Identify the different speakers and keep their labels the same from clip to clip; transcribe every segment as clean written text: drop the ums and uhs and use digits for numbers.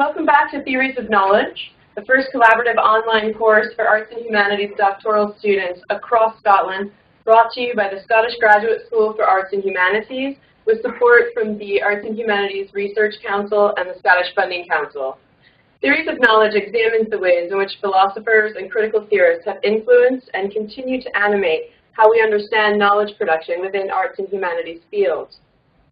Speaker 1: Welcome back to Theories of Knowledge, the first collaborative online course for Arts and Humanities doctoral students across Scotland, brought to you by the Scottish Graduate School for Arts and Humanities, with support from the Arts and Humanities Research Council and the Scottish Funding Council. Theories of Knowledge examines the ways in which philosophers and critical theorists have influenced and continue to animate how we understand knowledge production within arts and humanities fields.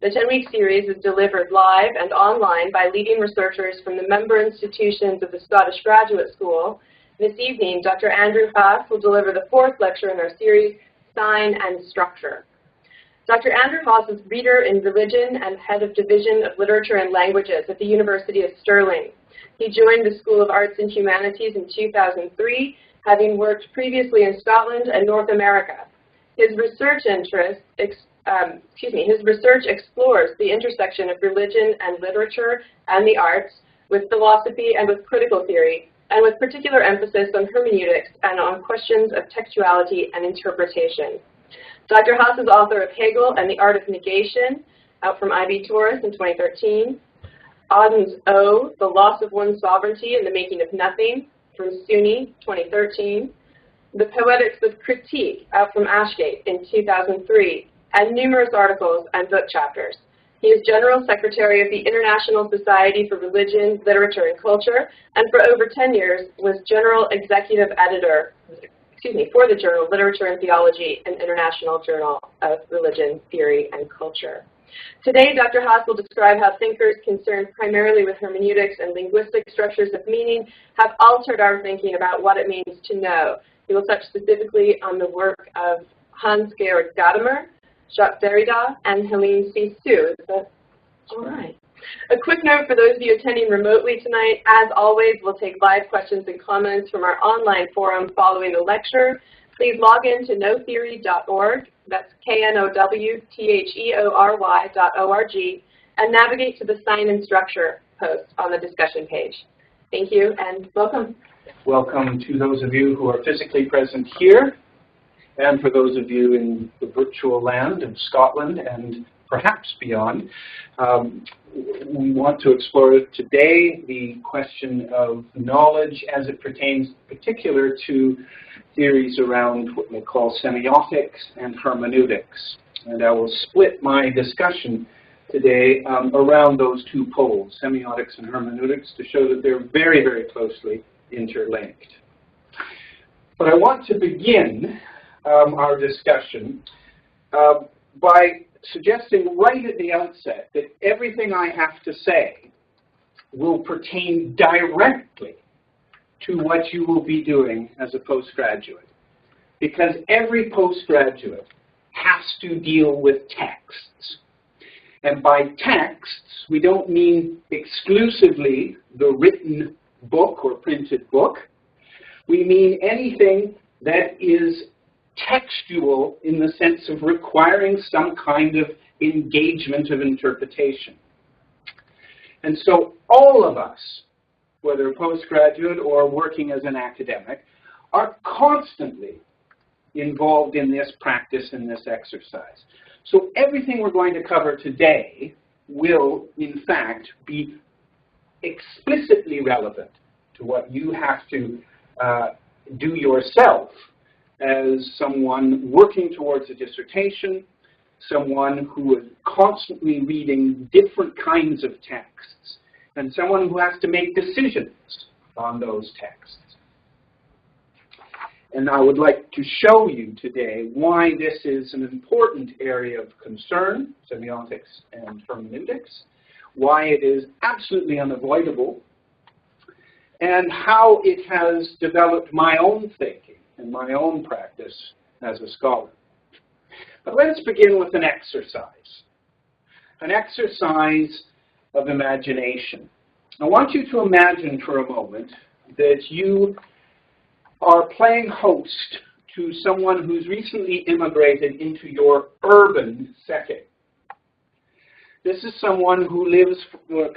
Speaker 1: The 10-week series is delivered live and online by leading researchers from the member institutions of the Scottish Graduate School. This evening, Dr. Andrew Haas will deliver the fourth lecture in our series, Sign and Structure. Dr. Andrew Haas is Reader in Religion and Head of Division of Literature and Languages at the University of Stirling. He joined the School of Arts and Humanities in 2003, having worked previously in Scotland and North America. His research explores the intersection of religion and literature and the arts with philosophy and with critical theory, and with particular emphasis on hermeneutics and on questions of textuality and interpretation. Dr. Haas is author of Hegel and the Art of Negation, out from IB Tauris in 2013. Auden's O, The Loss of One's Sovereignty and the Making of Nothing, from SUNY, 2013. The Poetics of Critique, out from Ashgate in 2003, and numerous articles and book chapters. He is General Secretary of the International Society for Religion, Literature, and Culture, and for over 10 years was General Executive Editor, for the journal Literature and Theology, an international journal of religion, theory, and culture. Today, Dr. Haas will describe how thinkers concerned primarily with hermeneutics and linguistic structures of meaning have altered our thinking about what it means to know. He will touch specifically on the work of Hans-Georg Gadamer, Jacques Derrida, and Helene C. Sue. Is that all right? A quick note for those of you attending remotely tonight, as always, we'll take live questions and comments from our online forum following the lecture. Please log in to knowtheory.org, that's knowtheory.org, and navigate to the Sign and Structure post on the discussion page. Thank you, and welcome.
Speaker 2: Welcome to those of you who are physically present here, and for those of you in the virtual land of Scotland and perhaps beyond. We want to explore today the question of knowledge as it pertains particular to theories around what we call semiotics and hermeneutics. And I will split my discussion today around those two poles, semiotics and hermeneutics, to show that they're very, very closely interlinked. But I want to begin our discussion by suggesting right at the outset that everything I have to say will pertain directly to what you will be doing as a postgraduate. Because every postgraduate has to deal with texts. And by texts, we don't mean exclusively the written book or printed book. We mean anything that is textual in the sense of requiring some kind of engagement of interpretation. And so all of us, whether postgraduate or working as an academic, are constantly involved in this practice and this exercise. So everything we're going to cover today will, in fact, be explicitly relevant to what you have to do yourself as someone working towards a dissertation, someone who is constantly reading different kinds of texts, and someone who has to make decisions on those texts. And I would like to show you today why this is an important area of concern, semiotics and hermeneutics, why it is absolutely unavoidable, and how it has developed my own thinking and my own practice as a scholar. But let's begin with an exercise of imagination. I want you to imagine for a moment that you are playing host to someone who's recently immigrated into your urban setting. This is someone who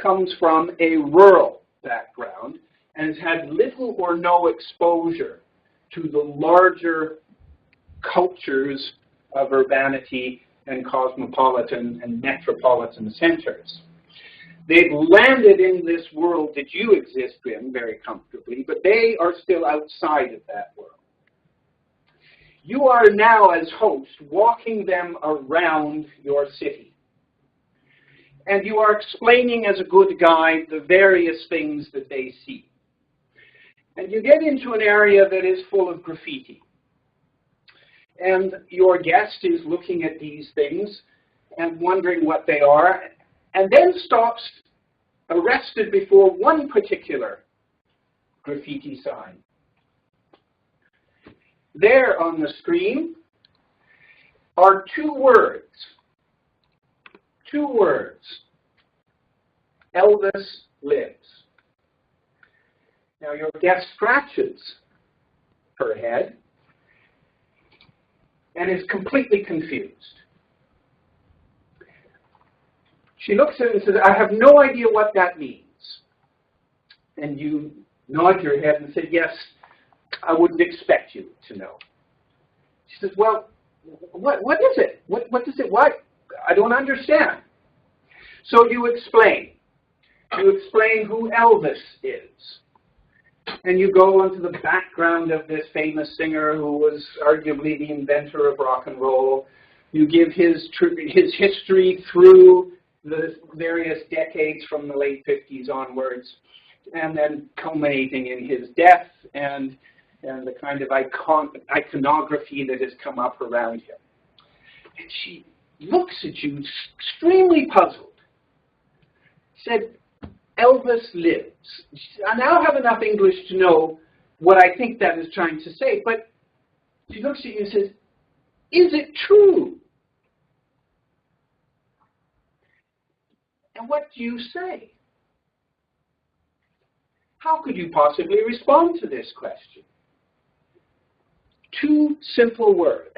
Speaker 2: comes from a rural background and has had little or no exposure to the larger cultures of urbanity and cosmopolitan and metropolitan centers. They've landed in this world that you exist in very comfortably, but they are still outside of that world. You are now, as host, walking them around your city. And you are explaining as a good guide the various things that they see. And you get into an area that is full of graffiti. And your guest is looking at these things and wondering what they are, and then stops arrested before one particular graffiti sign. There on the screen are two words. Two words. Elvis Lives. Now your guest scratches her head and is completely confused. She looks at it and says, I have no idea what that means. And you nod your head and say, yes, I wouldn't expect you to know. She says, well, what is it? What does it, what? I don't understand. So you explain. You explain who Elvis is. And you go into the background of this famous singer who was arguably the inventor of rock and roll. You give his history through the various decades from the late 50s onwards, and then culminating in his death and the kind of iconography that has come up around him. And she looks at you extremely puzzled. Said, Elvis lives. I now have enough English to know what I think that is trying to say, but she looks at you and says, is it true? And what do you say? How could you possibly respond to this question? Two simple words.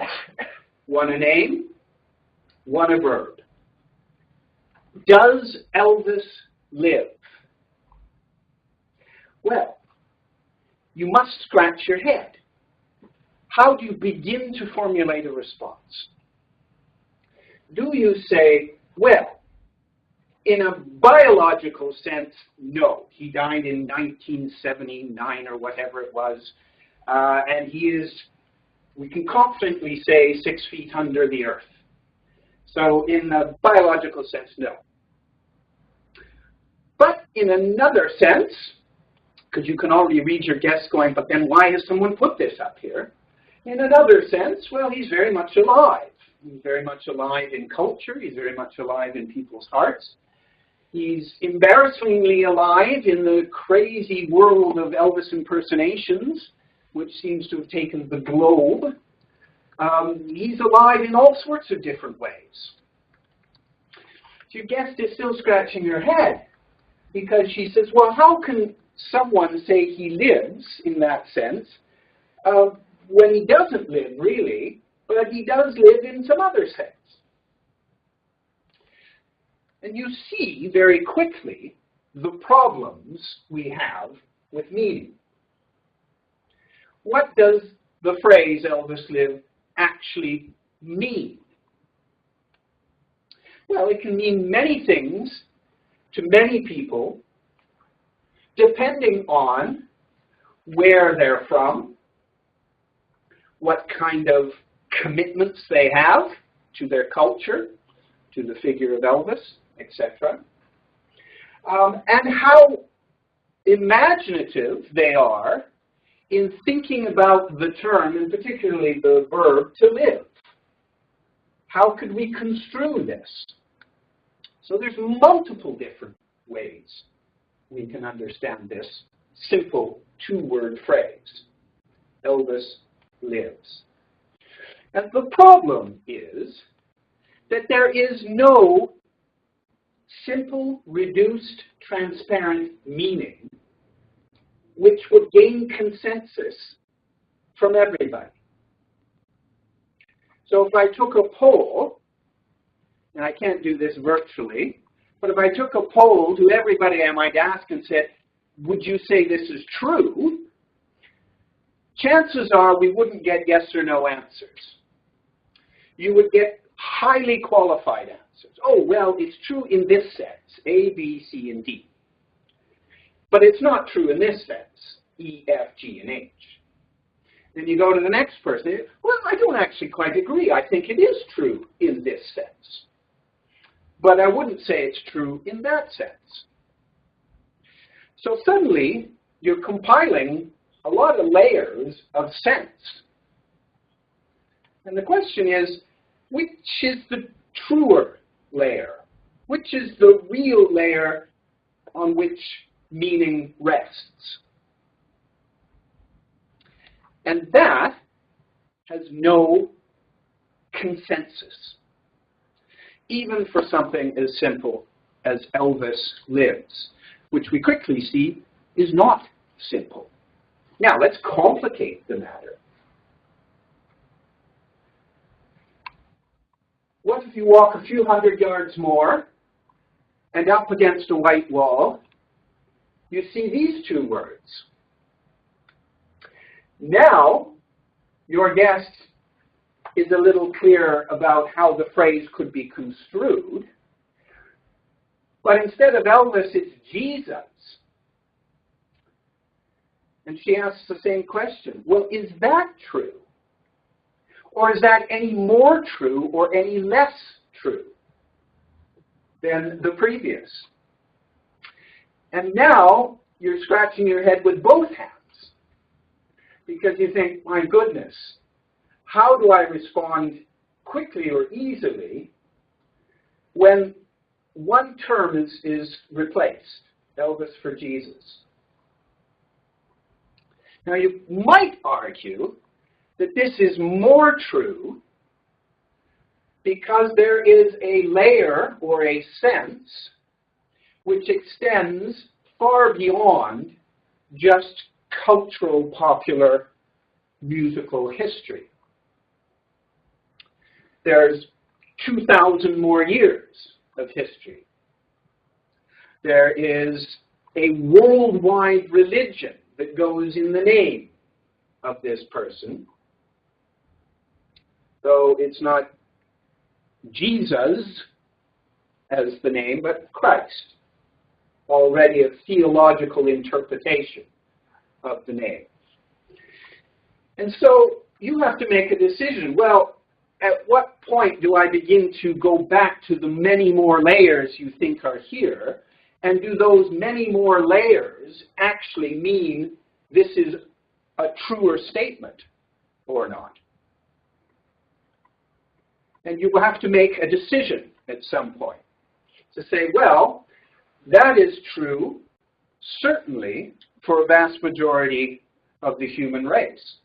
Speaker 2: One a name, one a verb. Does Elvis live? Well, you must scratch your head. How do you begin to formulate a response? Do you say, well, in a biological sense, no. He died in 1979 or whatever it was, and he is, we can confidently say, 6 feet under the earth. So in a biological sense, no. But in another sense, because you can already read your guess going, but then why has someone put this up here? In another sense, well, he's very much alive. He's very much alive in culture. He's very much alive in people's hearts. He's embarrassingly alive in the crazy world of Elvis impersonations, which seems to have taken the globe. He's alive in all sorts of different ways. Your guest is still scratching her head because she says, well, how can someone say he lives in that sense when he doesn't live really, but he does live in some other sense? And you see very quickly the problems we have with meaning. What does the phrase Elvis live actually mean? Well, it can mean many things to many people, depending on where they're from, what kind of commitments they have to their culture, to the figure of Elvis, etc., and how imaginative they are in thinking about the term, and particularly the verb, to live. How could we construe this? So there's multiple different ways we can understand this simple two-word phrase, Elvis lives. And the problem is that there is no simple, reduced, transparent meaning which would gain consensus from everybody. So if I took a poll, and I can't do this virtually, but if I took a poll to everybody I might ask and said, would you say this is true? Chances are we wouldn't get yes or no answers. You would get highly qualified answers. Oh, well, it's true in this sense, A, B, C, and D. But it's not true in this sense, E, F, G, and H. Then you go to the next person. Well, I don't actually quite agree. I think it is true in this sense. But I wouldn't say it's true in that sense. So suddenly, you're compiling a lot of layers of sense. And the question is, which is the truer layer? Which is the real layer on which meaning rests? And that has no consensus, even for something as simple as Elvis Lives, which we quickly see is not simple. Now, let's complicate the matter. What if you walk a few hundred yards more, and up against a white wall, you see these two words? Now, your guess is a little clearer about how the phrase could be construed. But instead of Elvis, it's Jesus. And she asks the same question. Well, is that true? Or is that any more true or any less true than the previous? And now you're scratching your head with both hands because you think, my goodness, how do I respond quickly or easily when one term is replaced, Elvis for Jesus? Now you might argue that this is more true because there is a layer or a sense which extends far beyond just cultural, popular, musical history. There's 2,000 more years of history. There is a worldwide religion that goes in the name of this person, though it's not Jesus as the name, but Christ, already a theological interpretation of the name. And so you have to make a decision. Well, at what point do I begin to go back to the many more layers you think are here, and do those many more layers actually mean this is a truer statement or not? And you will have to make a decision at some point to say, well, that is true, certainly, for a vast majority of the human race.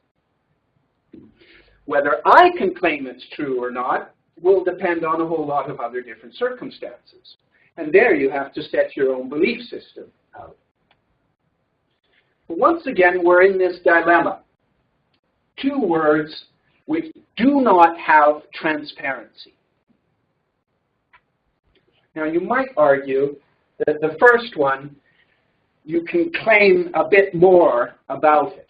Speaker 2: Whether I can claim it's true or not will depend on a whole lot of other different circumstances. And there you have to set your own belief system out. But once again, we're in this dilemma. Two words which do not have transparency. Now, you might argue that the first one, you can claim a bit more about it.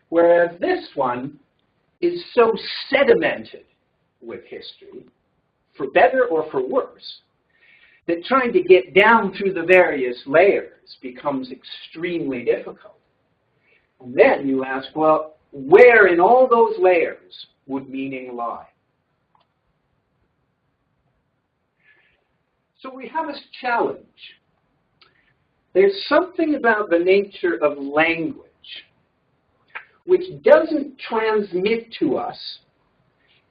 Speaker 2: Whereas this one is so sedimented with history, for better or for worse, that trying to get down through the various layers becomes extremely difficult. And then you ask, well, where in all those layers would meaning lie? So we have a challenge. There's something about the nature of language which doesn't transmit to us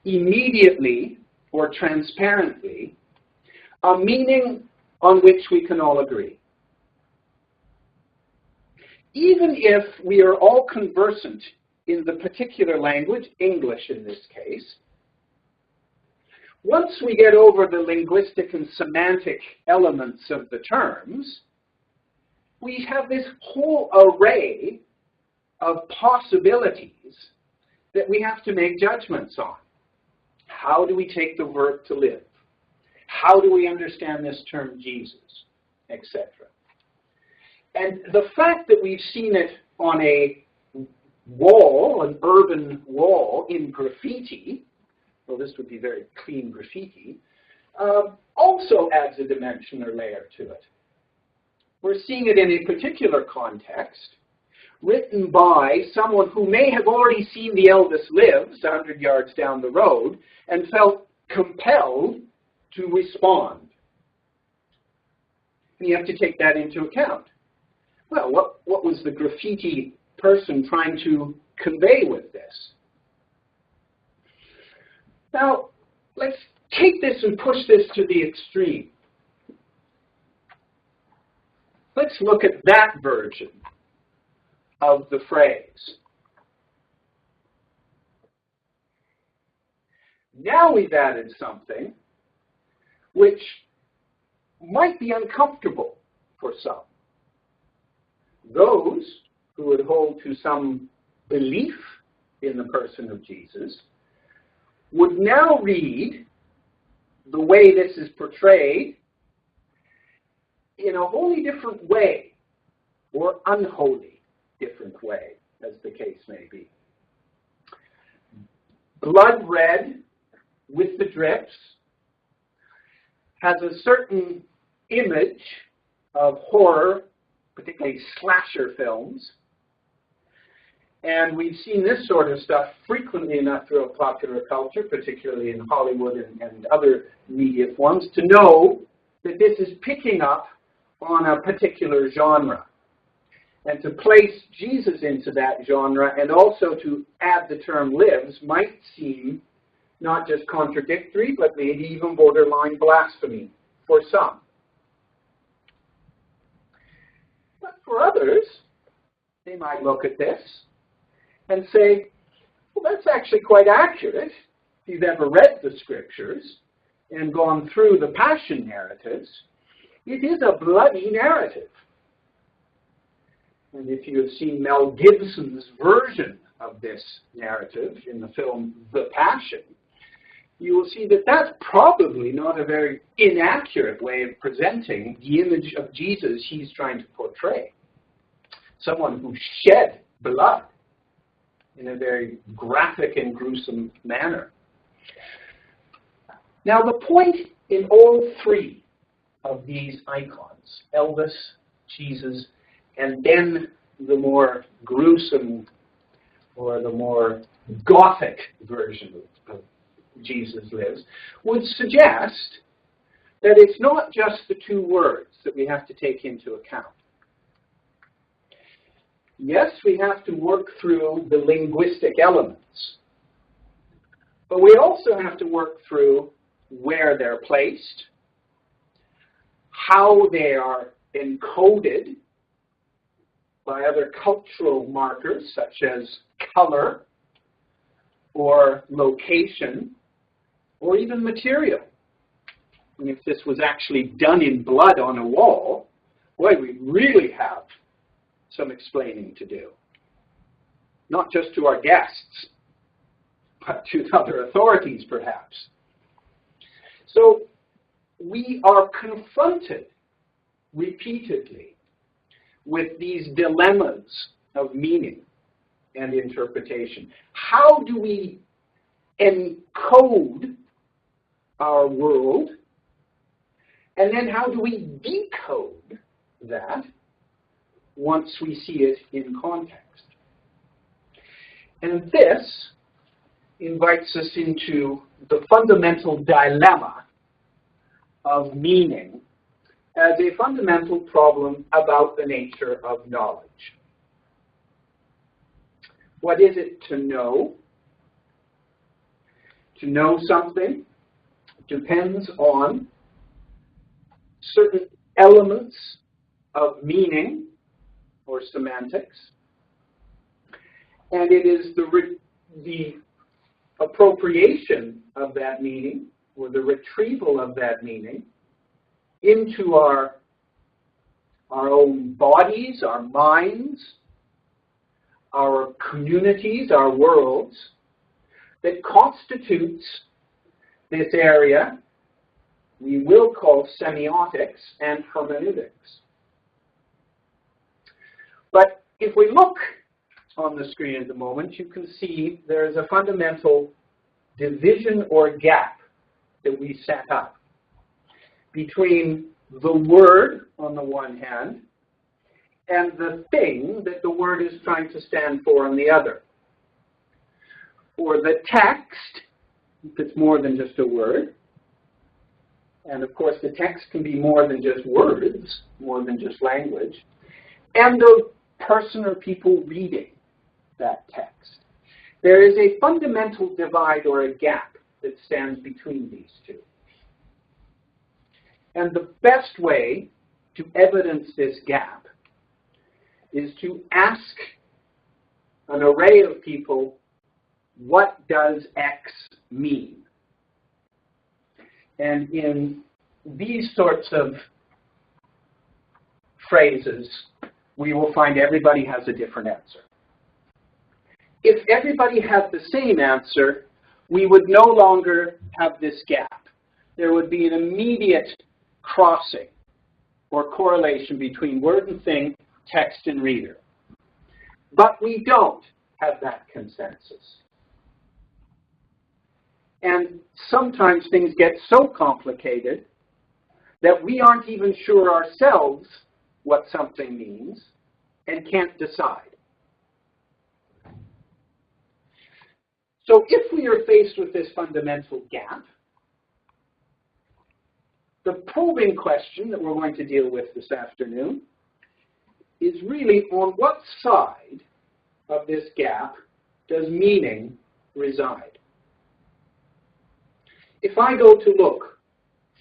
Speaker 2: immediately or transparently a meaning on which we can all agree. Even if we are all conversant in the particular language, English in this case, once we get over the linguistic and semantic elements of the terms, we have this whole array of possibilities that we have to make judgments on. How do we take the verb to live? How do we understand this term Jesus, etc.? And the fact that we've seen it on a wall, an urban wall in graffiti, well, this would be very clean graffiti, also adds a dimension or layer to it. We're seeing it in a particular context, written by someone who may have already seen the Elvis Lives 100 yards down the road and felt compelled to respond. And you have to take that into account. Well, what was the graffiti person trying to convey with this? Now, let's take this and push this to the extreme. Let's look at that version of the phrase. Now we've added something which might be uncomfortable for some. Those who would hold to some belief in the person of Jesus would now read the way this is portrayed in a wholly different way, or unholy different way, as the case may be. Blood red with the drips has a certain image of horror, particularly slasher films. And we've seen this sort of stuff frequently enough throughout popular culture, particularly in Hollywood and other media forms, to know that this is picking up on a particular genre. And to place Jesus into that genre and also to add the term lives might seem not just contradictory, but maybe even borderline blasphemy for some. But for others, they might look at this and say, well, that's actually quite accurate. If you've ever read the scriptures and gone through the passion narratives, it is a bloody narrative. And if you have seen Mel Gibson's version of this narrative in the film The Passion, you will see that that's probably not a very inaccurate way of presenting the image of Jesus he's trying to portray. Someone who shed blood in a very graphic and gruesome manner. Now, the point in all three of these icons, Elvis, Jesus, and then the more gruesome or the more gothic version of Jesus Lives, would suggest that it's not just the two words that we have to take into account. Yes, we have to work through the linguistic elements, but we also have to work through where they're placed, how they are encoded by other cultural markers such as color or location or even material. And if this was actually done in blood on a wall, boy, we really have some explaining to do. Not just to our guests, but to other authorities perhaps. So we are confronted repeatedly with these dilemmas of meaning and interpretation. How do we encode our world, and then how do we decode that once we see it in context? And this invites us into the fundamental dilemma of meaning as a fundamental problem about the nature of knowledge. What is it to know? To know something depends on certain elements of meaning or semantics, and it is the appropriation of that meaning or the retrieval of that meaning into our own bodies, our minds, our communities, our worlds, that constitutes this area we will call semiotics and hermeneutics. But if we look on the screen at the moment, you can see there is a fundamental division or gap that we set up between the word on the one hand and the thing that the word is trying to stand for on the other. Or the text, if it's more than just a word, and of course the text can be more than just words, more than just language, and the person or people reading that text. There is a fundamental divide or a gap that stands between these two. And the best way to evidence this gap is to ask an array of people, what does X mean? And in these sorts of phrases, we will find everybody has a different answer. If everybody had the same answer, we would no longer have this gap. There would be an immediate crossing or correlation between word and thing, text and reader. But we don't have that consensus. And sometimes things get so complicated that we aren't even sure ourselves what something means and can't decide. So if we are faced with this fundamental gap, the probing question that we're going to deal with this afternoon is really on what side of this gap does meaning reside? If I go to look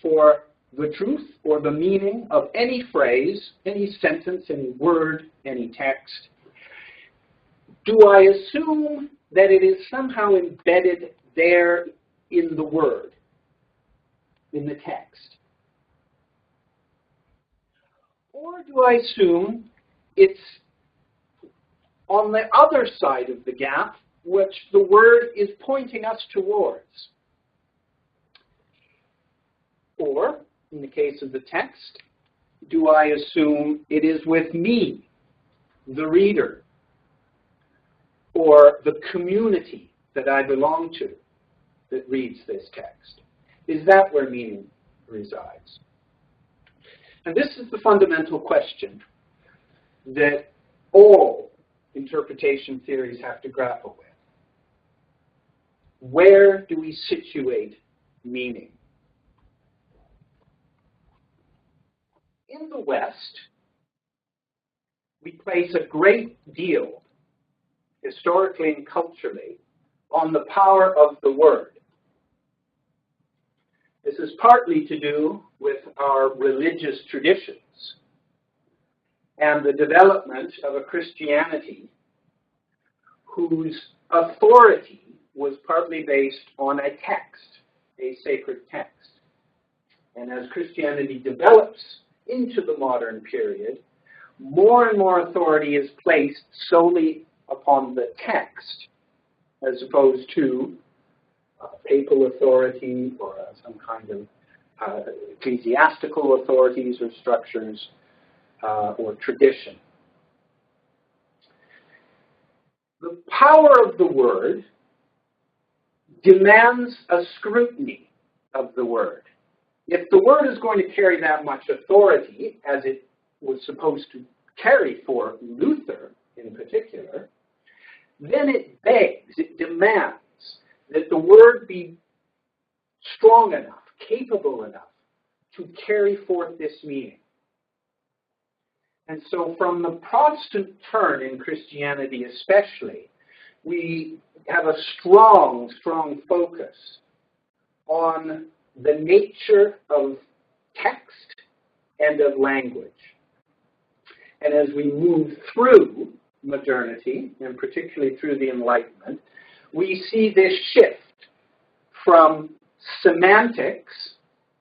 Speaker 2: for the truth or the meaning of any phrase, any sentence, any word, any text, do I assume that it is somehow embedded there in the word, in the text? Or do I assume it's on the other side of the gap, which the word is pointing us towards? Or, in the case of the text, do I assume it is with me, the reader, or the community that I belong to that reads this text? Is that where meaning resides? And this is the fundamental question that all interpretation theories have to grapple with. Where do we situate meaning? In the West, we place a great deal, historically and culturally, on the power of the word. This is partly to do with our religious traditions and the development of a Christianity whose authority was partly based on a text, a sacred text. And as Christianity develops into the modern period, more and more authority is placed solely upon the text as opposed to papal authority or some kind of ecclesiastical authorities or structures or tradition. The power of the word demands a scrutiny of the word. If the word is going to carry that much authority, as it was supposed to carry for Luther in particular, then it begs, it demands that the word be strong enough, capable enough to carry forth this meaning. And so from the Protestant turn in Christianity especially, we have a strong, strong focus on the nature of text and of language. And as we move through modernity, and particularly through the Enlightenment, we see this shift from semantics,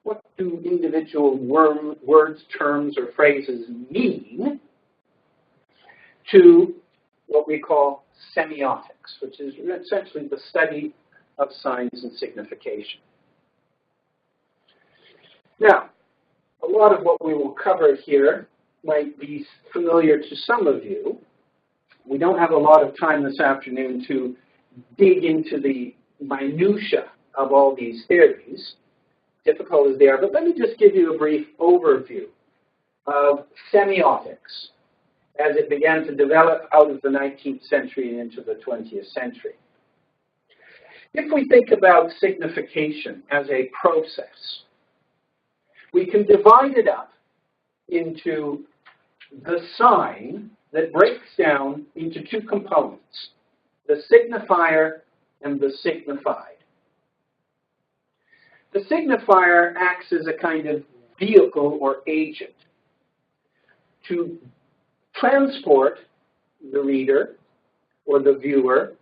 Speaker 2: what do individual words, terms, or phrases mean, to what we call semiotics, which is essentially the study of signs and signification. Now, a lot of what we will cover here might be familiar to some of you. We don't have a lot of time this afternoon to dig into the minutiae of all these theories, difficult as they are, but let me just give you a brief overview of semiotics as it began to develop out of the 19th century and into the 20th century. If we think about signification as a process, we can divide it up into the sign that breaks down into two components, the signifier and the signified. The signifier acts as a kind of vehicle or agent to transport the reader or the viewer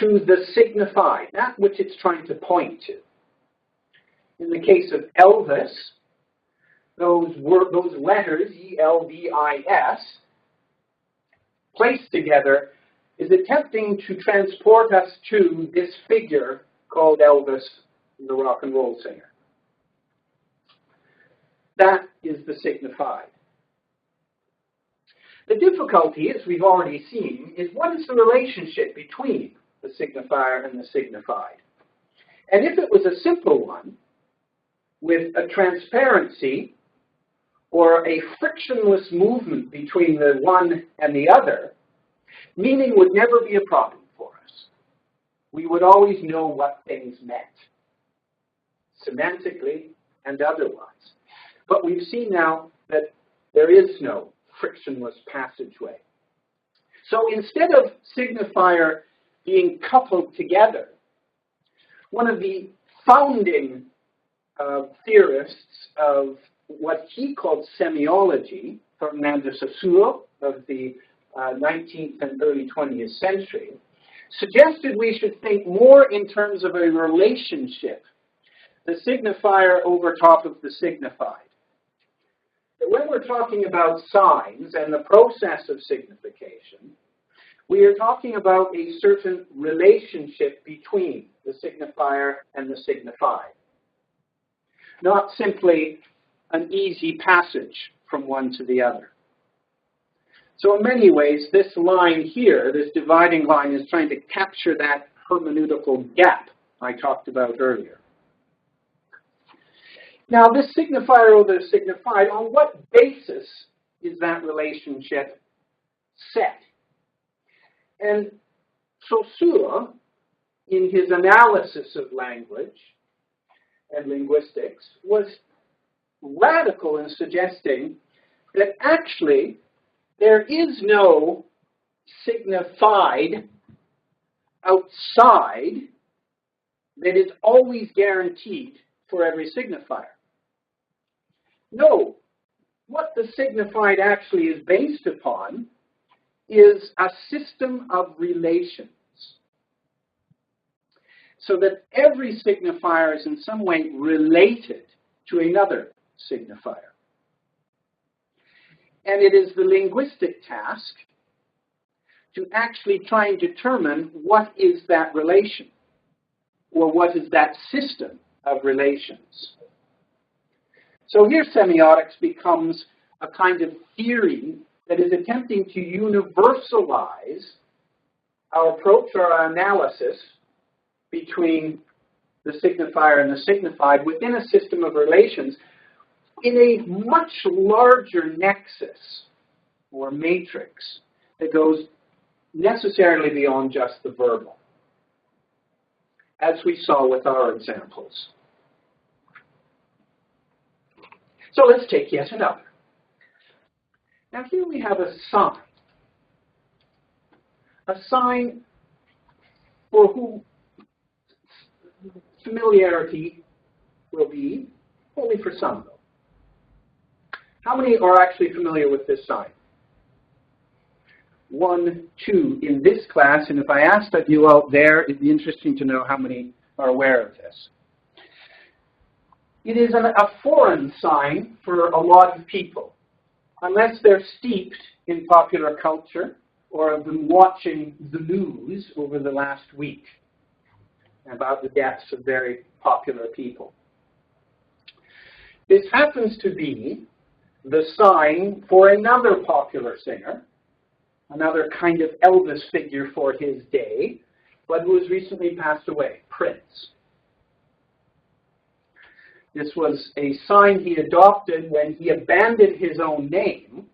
Speaker 2: to the signified, that which it's trying to point to. In the case of Elvis, those letters, E-L-V-I-S, placed together, is attempting to transport us to this figure called Elvis, the rock and roll singer. That is the signified. The difficulty, as we've already seen, is what is the relationship between the signifier and the signified? And if it was a simple one, with a transparency or a frictionless movement between the one and the other, meaning would never be a problem for us. We would always know what things meant, semantically and otherwise. But we've seen now that there is no frictionless passageway. So instead of signifier being coupled together, one of the founding theorists of what he called semiology, Ferdinand de Saussure of the 19th and early 20th century, suggested we should think more in terms of a relationship, the signifier over top of the signified. That when we're talking about signs and the process of signification, we are talking about a certain relationship between the signifier and the signified. Not simply an easy passage from one to the other. So in many ways, this line here, this dividing line, is trying to capture that hermeneutical gap I talked about earlier. Now, this signifier over the signified, on what basis is that relationship set? And Saussure, in his analysis of language and linguistics, was radical in suggesting that actually there is no signified outside that is always guaranteed for every signifier. No, what the signified actually is based upon is a system of relations. So that every signifier is in some way related to another signifier. And it is the linguistic task to actually try and determine what is that relation, or what is that system of relations. So here semiotics becomes a kind of theory that is attempting to universalize our approach or our analysis between the signifier and the signified within a system of relations in a much larger nexus or matrix that goes necessarily beyond just the verbal, as we saw with our examples. So let's take yet another. Now here we have a sign. A sign for whom familiarity will be only for some, though. How many are actually familiar with this sign? 1, 2 in this class, and if I asked of you out there, it'd be interesting to know how many are aware of this. It is a foreign sign for a lot of people, unless they're steeped in popular culture or have been watching the news over the last week about the deaths of very popular people. This happens to be the sign for another popular singer, another kind of Elvis figure for his day, but who has recently passed away, Prince. This was a sign he adopted when he abandoned his own name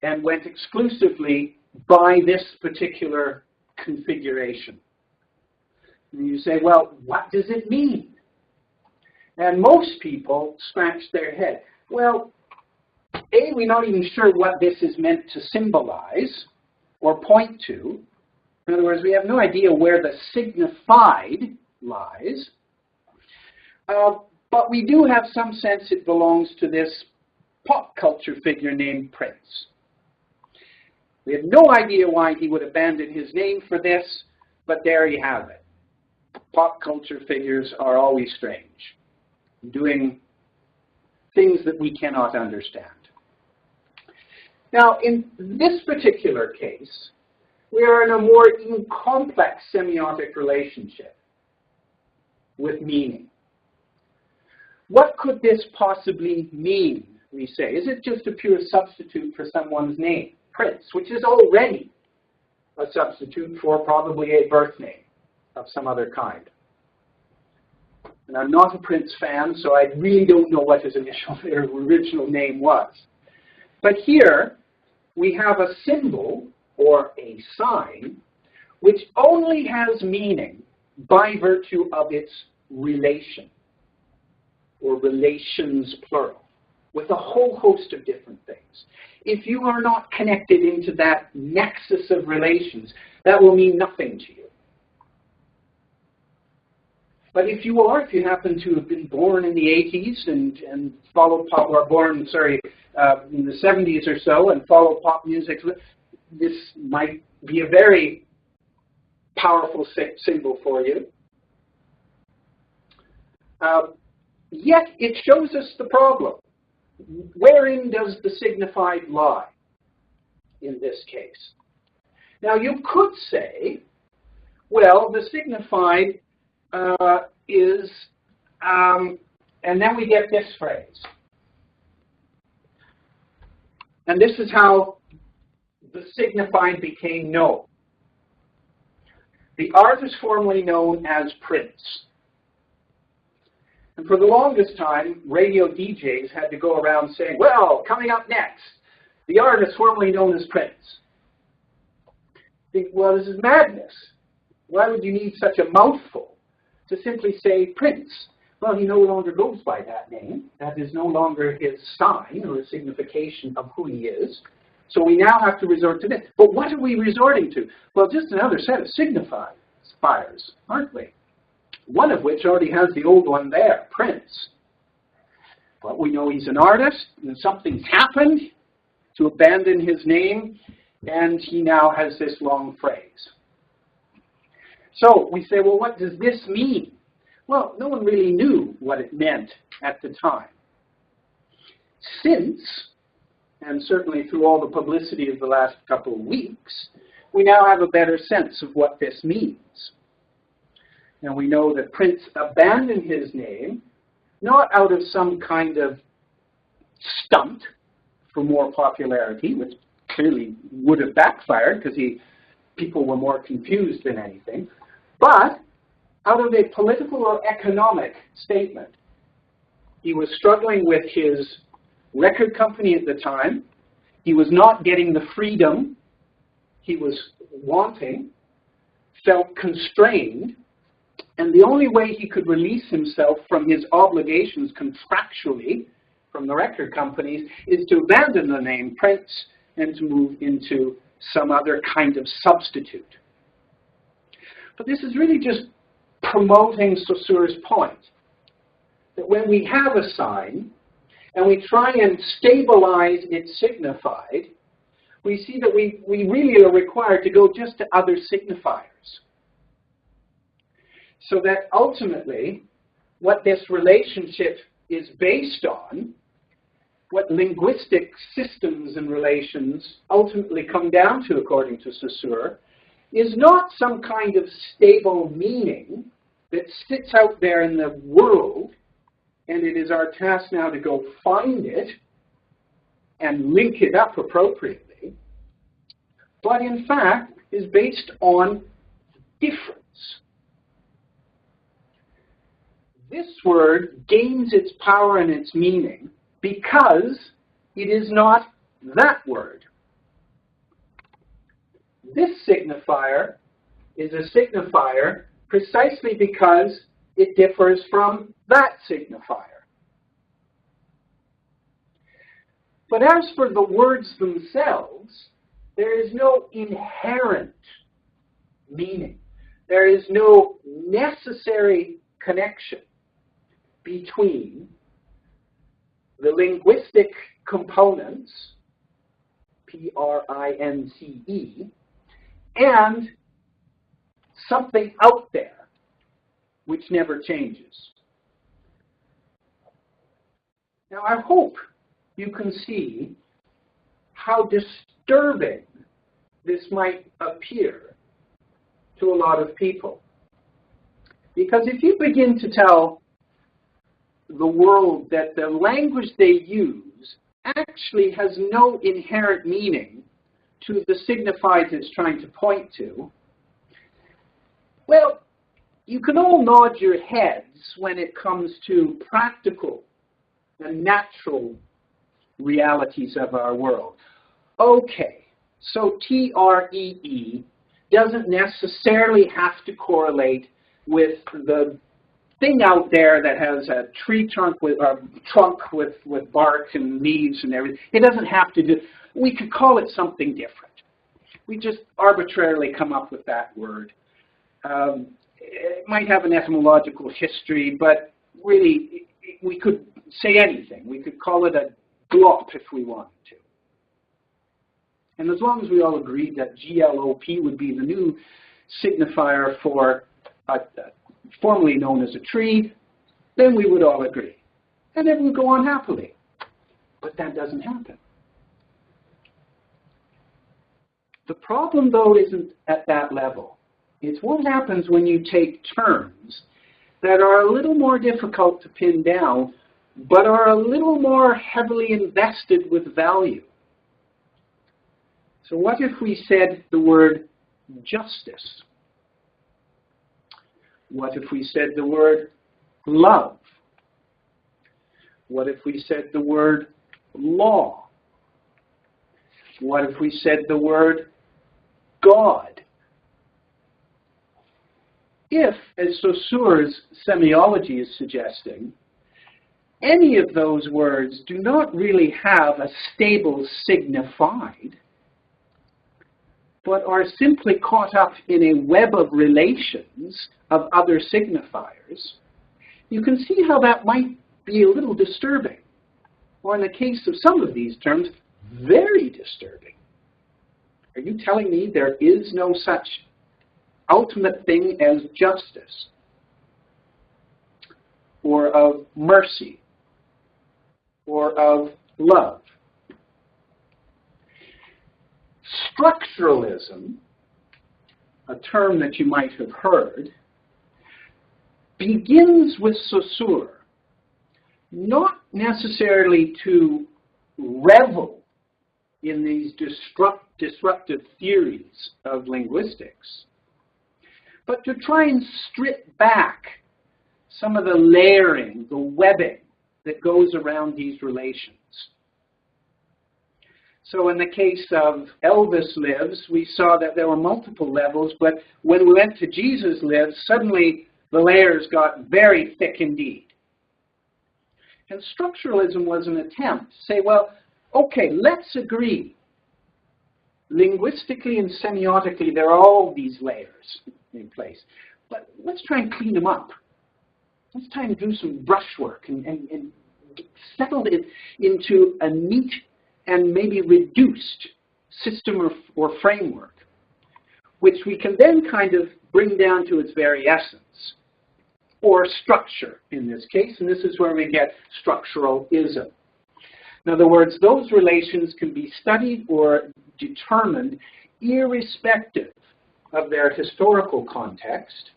Speaker 2: and went exclusively by this particular configuration. And you say, well, what does it mean? And most people scratch their head. Well, A, we're not even sure what this is meant to symbolize or point to. In other words, we have no idea where the signified lies. But we do have some sense it belongs to this pop culture figure named Prince. We have no idea why he would abandon his name for this, but there you have it. Pop culture figures are always strange, doing things that we cannot understand. Now, in this particular case, we are in a more even complex semiotic relationship with meaning. What could this possibly mean, we say? Is it just a pure substitute for someone's name, Prince, which is already a substitute for probably a birth name of some other kind? And I'm not a Prince fan, so I really don't know what his original name was. But here, we have a symbol, or a sign, which only has meaning by virtue of its relation, or relations plural, with a whole host of different things. If you are not connected into that nexus of relations, that will mean nothing to you. But if you are, if you happen to have been born in the 80s and followed pop, or born, in the 70s or so and followed pop music, this might be a very powerful symbol for you. Yet it shows us the problem. Wherein does the signified lie in this case? Now you could say, well, the signified is, and then we get this phrase. And this is how the signified became known. The artist formerly known as Prince. And for the longest time, radio DJs had to go around saying, well, coming up next, the artist formerly known as Prince. Think, well, this is madness. Why would you need such a mouthful to simply say Prince? Well, he no longer goes by that name. That is no longer his sign or a signification of who he is. So we now have to resort to this. But what are we resorting to? Well, just another set of signifiers, aren't we? One of which already has the old one there, Prince. But we know he's an artist, and something's happened to abandon his name, and he now has this long phrase. So we say, well, what does this mean? Well, no one really knew what it meant at the time. Since, and certainly through all the publicity of the last couple of weeks, we now have a better sense of what this means. And we know that Prince abandoned his name, not out of some kind of stunt for more popularity, which clearly would have backfired because people were more confused than anything, but out of a political or economic statement. He was struggling with his record company at the time. He was not getting the freedom he was wanting, felt constrained, and the only way he could release himself from his obligations contractually from the record companies is to abandon the name Prince and to move into some other kind of substitute. But this is really just promoting Saussure's point, that when we have a sign and we try and stabilize its signified, we see that we really are required to go just to other signifiers. So that ultimately, what this relationship is based on, what linguistic systems and relations ultimately come down to, according to Saussure, is not some kind of stable meaning that sits out there in the world, and it is our task now to go find it and link it up appropriately, but in fact is based on difference. This word gains its power and its meaning because it is not that word. This signifier is a signifier precisely because it differs from that signifier. But as for the words themselves, there is no inherent meaning. There is no necessary connection between the linguistic components, P-R-I-N-C-E, and something out there which never changes. Now, I hope you can see how disturbing this might appear to a lot of people. Because if you begin to tell the world that the language they use actually has no inherent meaning to the signifiers it's trying to point to, well, you can all nod your heads when it comes to practical and natural realities of our world. Okay, so T-R-E-E doesn't necessarily have to correlate with the thing out there that has a tree trunk with a trunk with bark and leaves and everything. It doesn't have to do. We could call it something different. We just arbitrarily come up with that word. It might have an etymological history, but really we could say anything. We could call it a glop if we wanted to. And as long as we all agreed that GLOP would be the new signifier for formerly known as a tree, then we would all agree. And then we'd go on happily. But that doesn't happen. The problem, though, isn't at that level. It's what happens when you take terms that are a little more difficult to pin down, but are a little more heavily invested with value. So what if we said the word justice? What if we said the word love? What if we said the word law? What if we said the word God? If, as Saussure's semiology is suggesting, any of those words do not really have a stable signified, but are simply caught up in a web of relations of other signifiers, you can see how that might be a little disturbing, or in the case of some of these terms, very disturbing. Are you telling me there is no such ultimate thing as justice, or of mercy, or of love? Structuralism, a term that you might have heard, begins with Saussure, not necessarily to revel in these disruptive theories of linguistics, but to try and strip back some of the layering, the webbing that goes around these relations. So in the case of Elvis Lives, we saw that there were multiple levels, but when we went to Jesus Lives, suddenly the layers got very thick indeed. And structuralism was an attempt to say, well, okay, let's agree. Linguistically and semiotically, there are all these layers in place. But let's try and clean them up. Let's try and do some brushwork and settle it into a neat and maybe reduced system or framework, which we can then kind of bring down to its very essence, or structure in this case, and this is where we get structuralism. In other words, those relations can be studied or determined irrespective of their historical context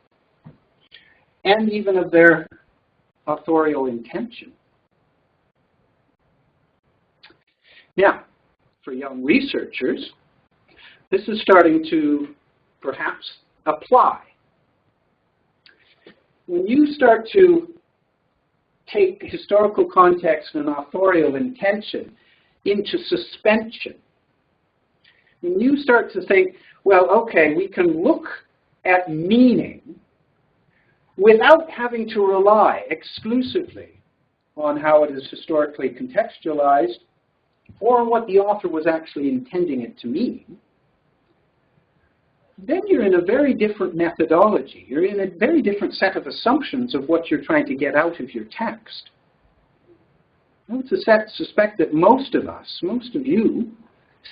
Speaker 2: and even of their authorial intention. Now, for young researchers, this is starting to perhaps apply. When you start to take historical context and authorial intention into suspension, when you start to think, well, okay, we can look at meaning without having to rely exclusively on how it is historically contextualized or on what the author was actually intending it to mean, then you're in a very different methodology. You're in a very different set of assumptions of what you're trying to get out of your text. I would suspect that most of us, most of you,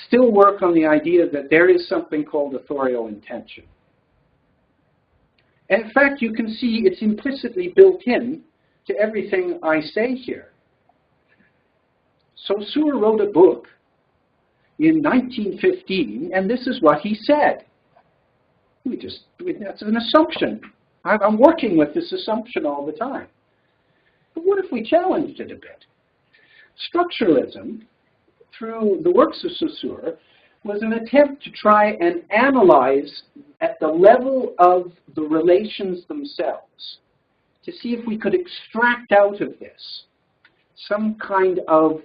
Speaker 2: still work on the idea that there is something called authorial intention. And in fact, you can see it's implicitly built in to everything I say here. Saussure wrote a book in 1915, and this is what he said. That's an assumption. I'm working with this assumption all the time. But what if we challenged it a bit? Structuralism, through the works of Saussure, was an attempt to try and analyze at the level of the relations themselves, to see if we could extract out of this some kind of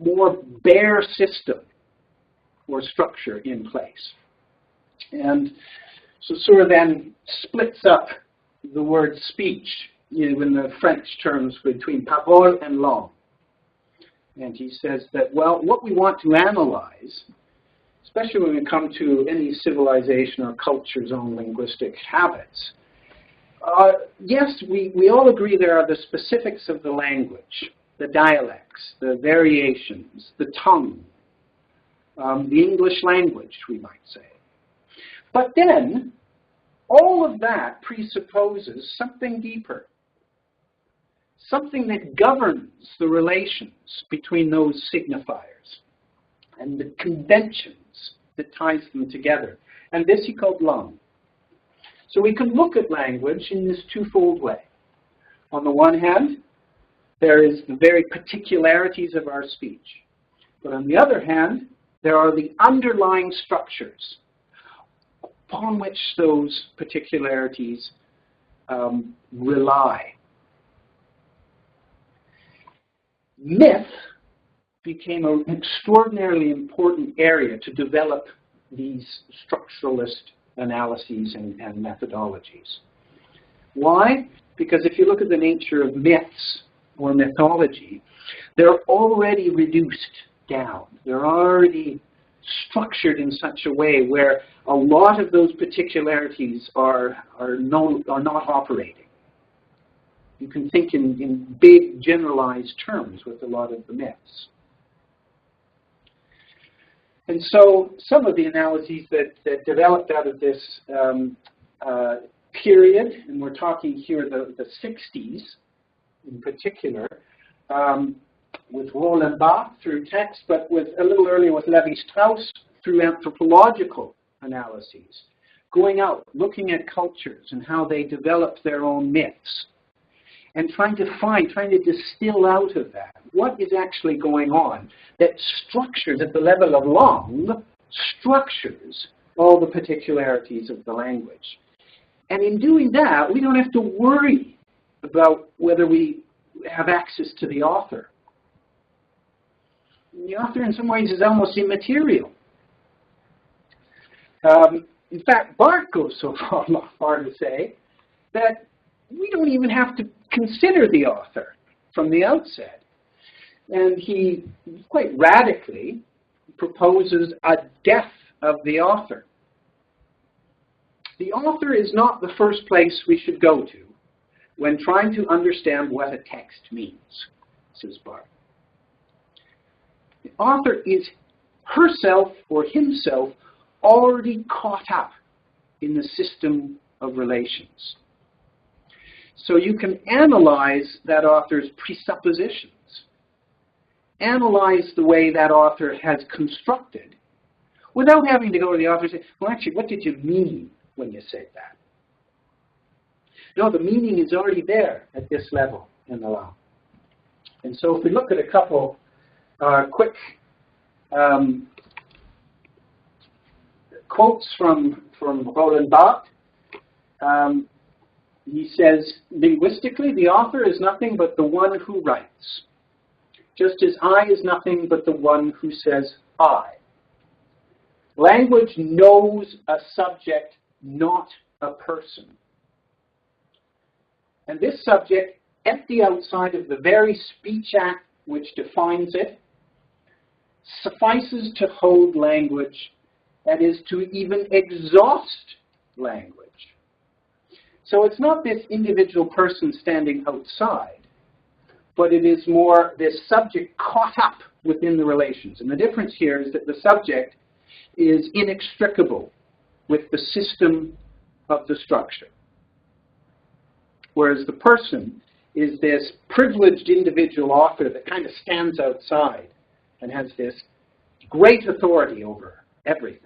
Speaker 2: more bare system or structure in place. And Saussure then splits up the word speech in the French terms between parole and langue. And he says that, well, what we want to analyze, especially when we come to any civilization or culture's own linguistic habits, yes, we all agree there are the specifics of the language, the dialects, the variations, the tongue, the English language, we might say. But then, all of that presupposes something deeper, something that governs the relations between those signifiers and the conventions that ties them together. And this he called langue. So we can look at language in this twofold way. On the one hand, there is the very particularities of our speech. But on the other hand, there are the underlying structures upon which those particularities rely. Myth became an extraordinarily important area to develop these structuralist analyses and methodologies. Why? Because if you look at the nature of myths or mythology, they're already reduced down. They're already structured in such a way where a lot of those particularities are not operating. You can think in big generalized terms with a lot of the myths. And so some of the analyses that developed out of this period, and we're talking here the 60s in particular, with Roland Barthes through text, but with a little earlier with Levi-Strauss through anthropological analyses, going out, looking at cultures and how they developed their own myths, and trying to distill out of that what is actually going on that structures at the level of langue, structures all the particularities of the language. And in doing that, we don't have to worry about whether we have access to the author. The author in some ways is almost immaterial. In fact, Barthes goes so far to say that we don't even have to consider the author from the outset. And he quite radically proposes a death of the author. The author is not the first place we should go to when trying to understand what a text means, says Barthes. The author is herself or himself already caught up in the system of relations. So you can analyze that author's presuppositions, analyze the way that author has constructed, without having to go to the author and say, well, actually, what did you mean when you said that? No, the meaning is already there at this level in the law. And so if we look at a couple quick quotes from Roland Barthes. He says, linguistically, the author is nothing but the one who writes, just as I is nothing but the one who says I. Language knows a subject, not a person. And this subject, empty outside of the very speech act which defines it, suffices to hold language, that is, to even exhaust language. So it's not this individual person standing outside, but it is more this subject caught up within the relations. And the difference here is that the subject is inextricable with the system of the structure, whereas the person is this privileged individual author that kind of stands outside and has this great authority over everything.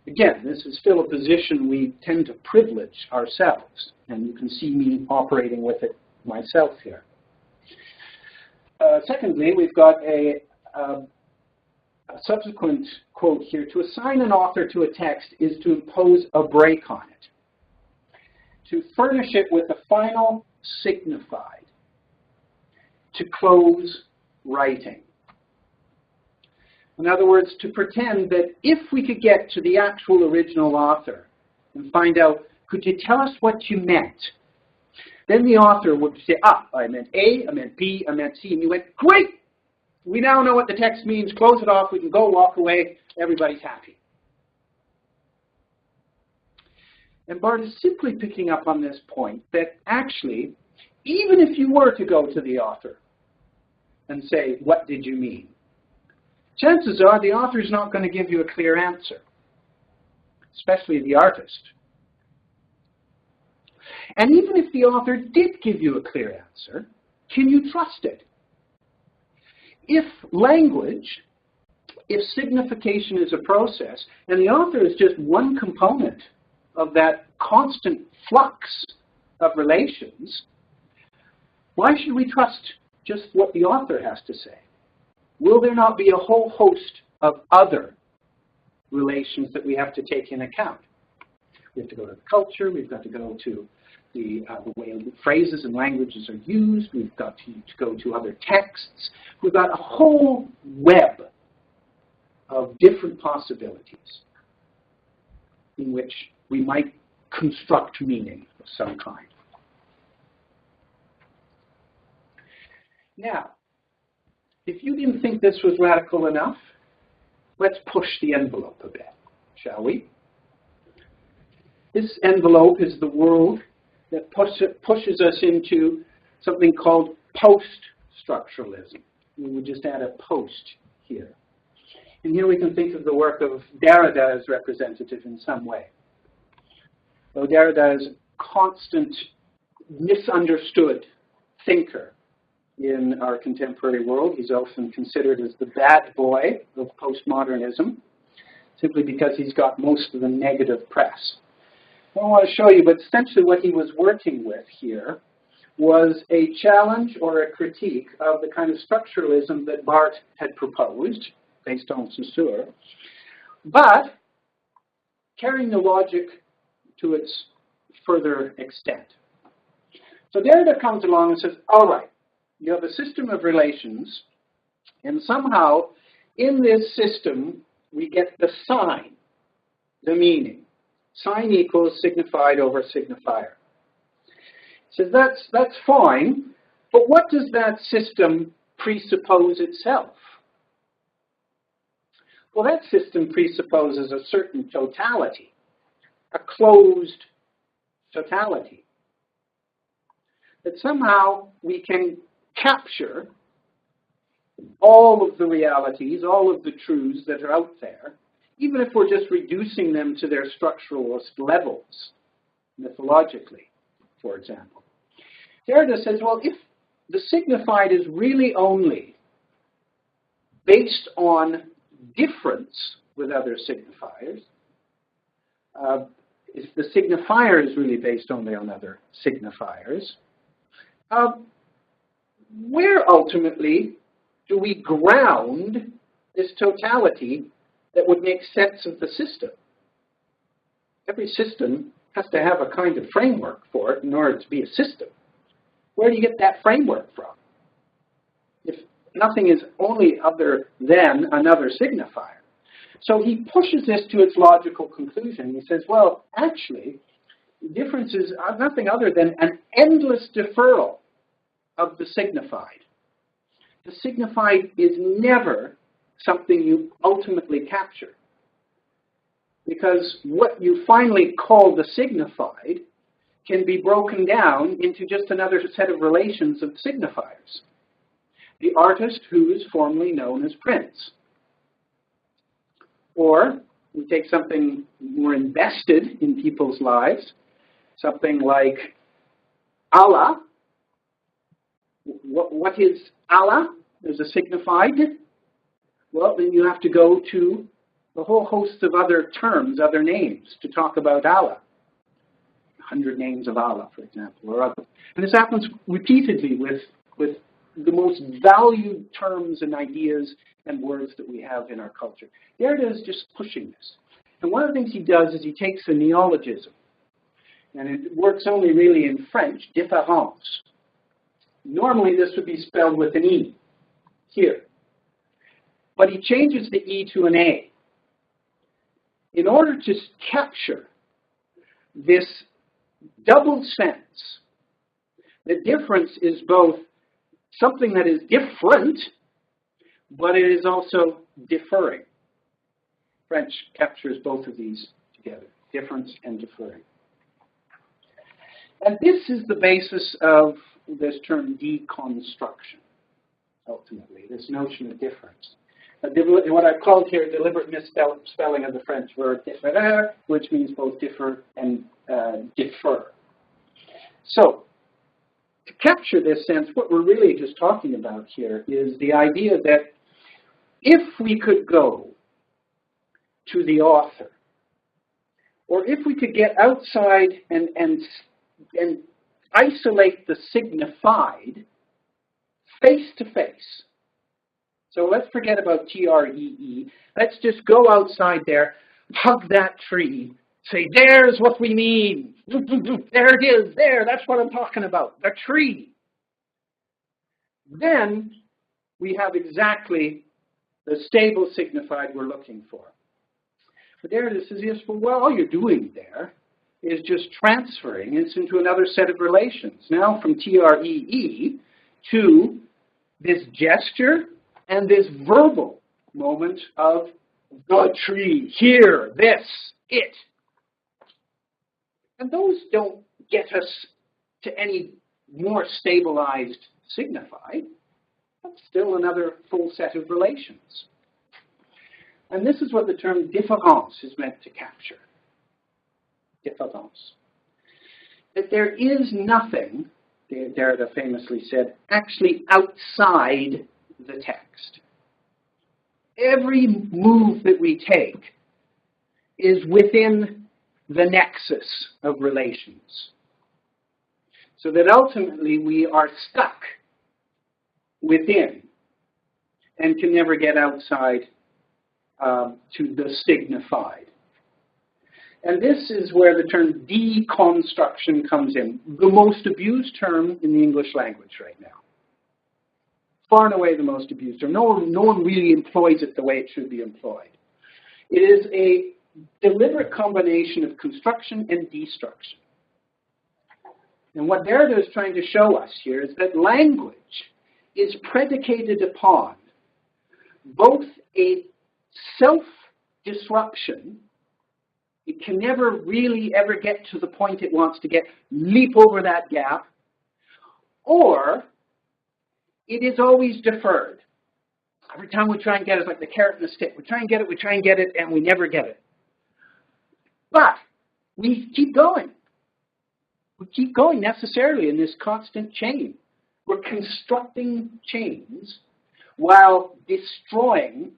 Speaker 2: Again, this is still a position we tend to privilege ourselves, and you can see me operating with it myself here. Secondly, we've got a subsequent quote here. To assign an author to a text is to impose a break on it, to furnish it with a final signified, to close writing. In other words, to pretend that if we could get to the actual original author and find out, could you tell us what you meant? Then the author would say, I meant A, I meant B, I meant C. And you went, great! We now know what the text means. Close it off. We can go walk away. Everybody's happy. And Barthes is simply picking up on this point that actually, even if you were to go to the author and say, what did you mean? Chances are the author is not going to give you a clear answer, especially the artist. And even if the author did give you a clear answer, can you trust it? If language, if signification is a process, and the author is just one component of that constant flux of relations, why should we trust just what the author has to say? Will there not be a whole host of other relations that we have to take in account? We have to go to the culture, we've got to go to the way phrases and languages are used, we've got to go to other texts. We've got a whole web of different possibilities in which we might construct meaning of some kind. Now, if you didn't think this was radical enough, let's push the envelope a bit, shall we? This envelope is the world that pushes us into something called PostStructuralism. We would just add a post here. And here we can think of the work of Derrida as representative in some way. Though Derrida is a constant, misunderstood thinker in our contemporary world, he's often considered as the bad boy of postmodernism, simply because he's got most of the negative press. I don't want to show you, but essentially what he was working with here was a challenge or a critique of the kind of structuralism that Barthes had proposed, based on Saussure, but carrying the logic to its further extent. So Derrida comes along and says, all right, you have a system of relations, and somehow in this system we get the sign, the meaning. Sign equals signified over signifier. So that's fine, but what does that system presuppose itself? Well, that system presupposes a certain totality, a closed totality. That somehow we can capture all of the realities, all of the truths that are out there, even if we're just reducing them to their structuralist levels, mythologically, for example. Derrida says, well, if the signified is really only based on difference with other signifiers, if the signifier is really based only on other signifiers, where ultimately do we ground this totality that would make sense of the system. Every system has to have a kind of framework for it in order to be a system. Where do you get that framework from? If nothing is only other than another signifier. So he pushes this to its logical conclusion. He says, well, actually, differences are nothing other than an endless deferral of the signified. The signified is never something you ultimately capture. Because what you finally call the signified can be broken down into just another set of relations of signifiers. The artist who is formerly known as Prince. Or we take something more invested in people's lives, something like Allah. What is Allah? There's a signified. Well, then you have to go to a whole host of other terms, other names, to talk about Allah. 100 names of Allah, for example, or other. And this happens repeatedly with the most valued terms and ideas and words that we have in our culture. There it is, just pushing this. And one of the things he does is he takes a neologism, and it works only really in French, différence. Normally this would be spelled with an E, here. But he changes the E to an A. In order to capture this double sense, the difference is both something that is different, but it is also differing. French captures both of these together, difference and differing. And this is the basis of this term deconstruction, ultimately, this notion of difference. What I've called here deliberate misspelling of the French verb différer, which means both differ and defer. So, to capture this sense, what we're really just talking about here is the idea that if we could go to the author, or if we could get outside and isolate the signified face to face. So let's forget about TREE. Let's just go outside there, hug that tree, say, there's what we mean. There it is, there, that's what I'm talking about, the tree. Then we have exactly the stable signified we're looking for. But there it is, yes, well, all you're doing there is just transferring it into another set of relations. Now from TREE to this gesture and this verbal moment of the tree, here, this, it. And those don't get us to any more stabilized signified. That's still another full set of relations. And this is what the term différence is meant to capture. Différence. That there is nothing, Derrida famously said, actually outside the text. Every move that we take is within the nexus of relations. So that ultimately we are stuck within and can never get outside to the signified. And this is where the term deconstruction comes in, the most abused term in the English language right now. Far and away the most abused term. No one really employs it the way it should be employed. It is a deliberate combination of construction and destruction. And what Derrida is trying to show us here is that language is predicated upon both a self-disruption. It can never really ever get to the point it wants to get, leap over that gap, or it is always deferred. Every time we try and get it, it's like the carrot and the stick. We try and get it, and we never get it. But we keep going. We keep going necessarily in this constant chain. We're constructing chains while destroying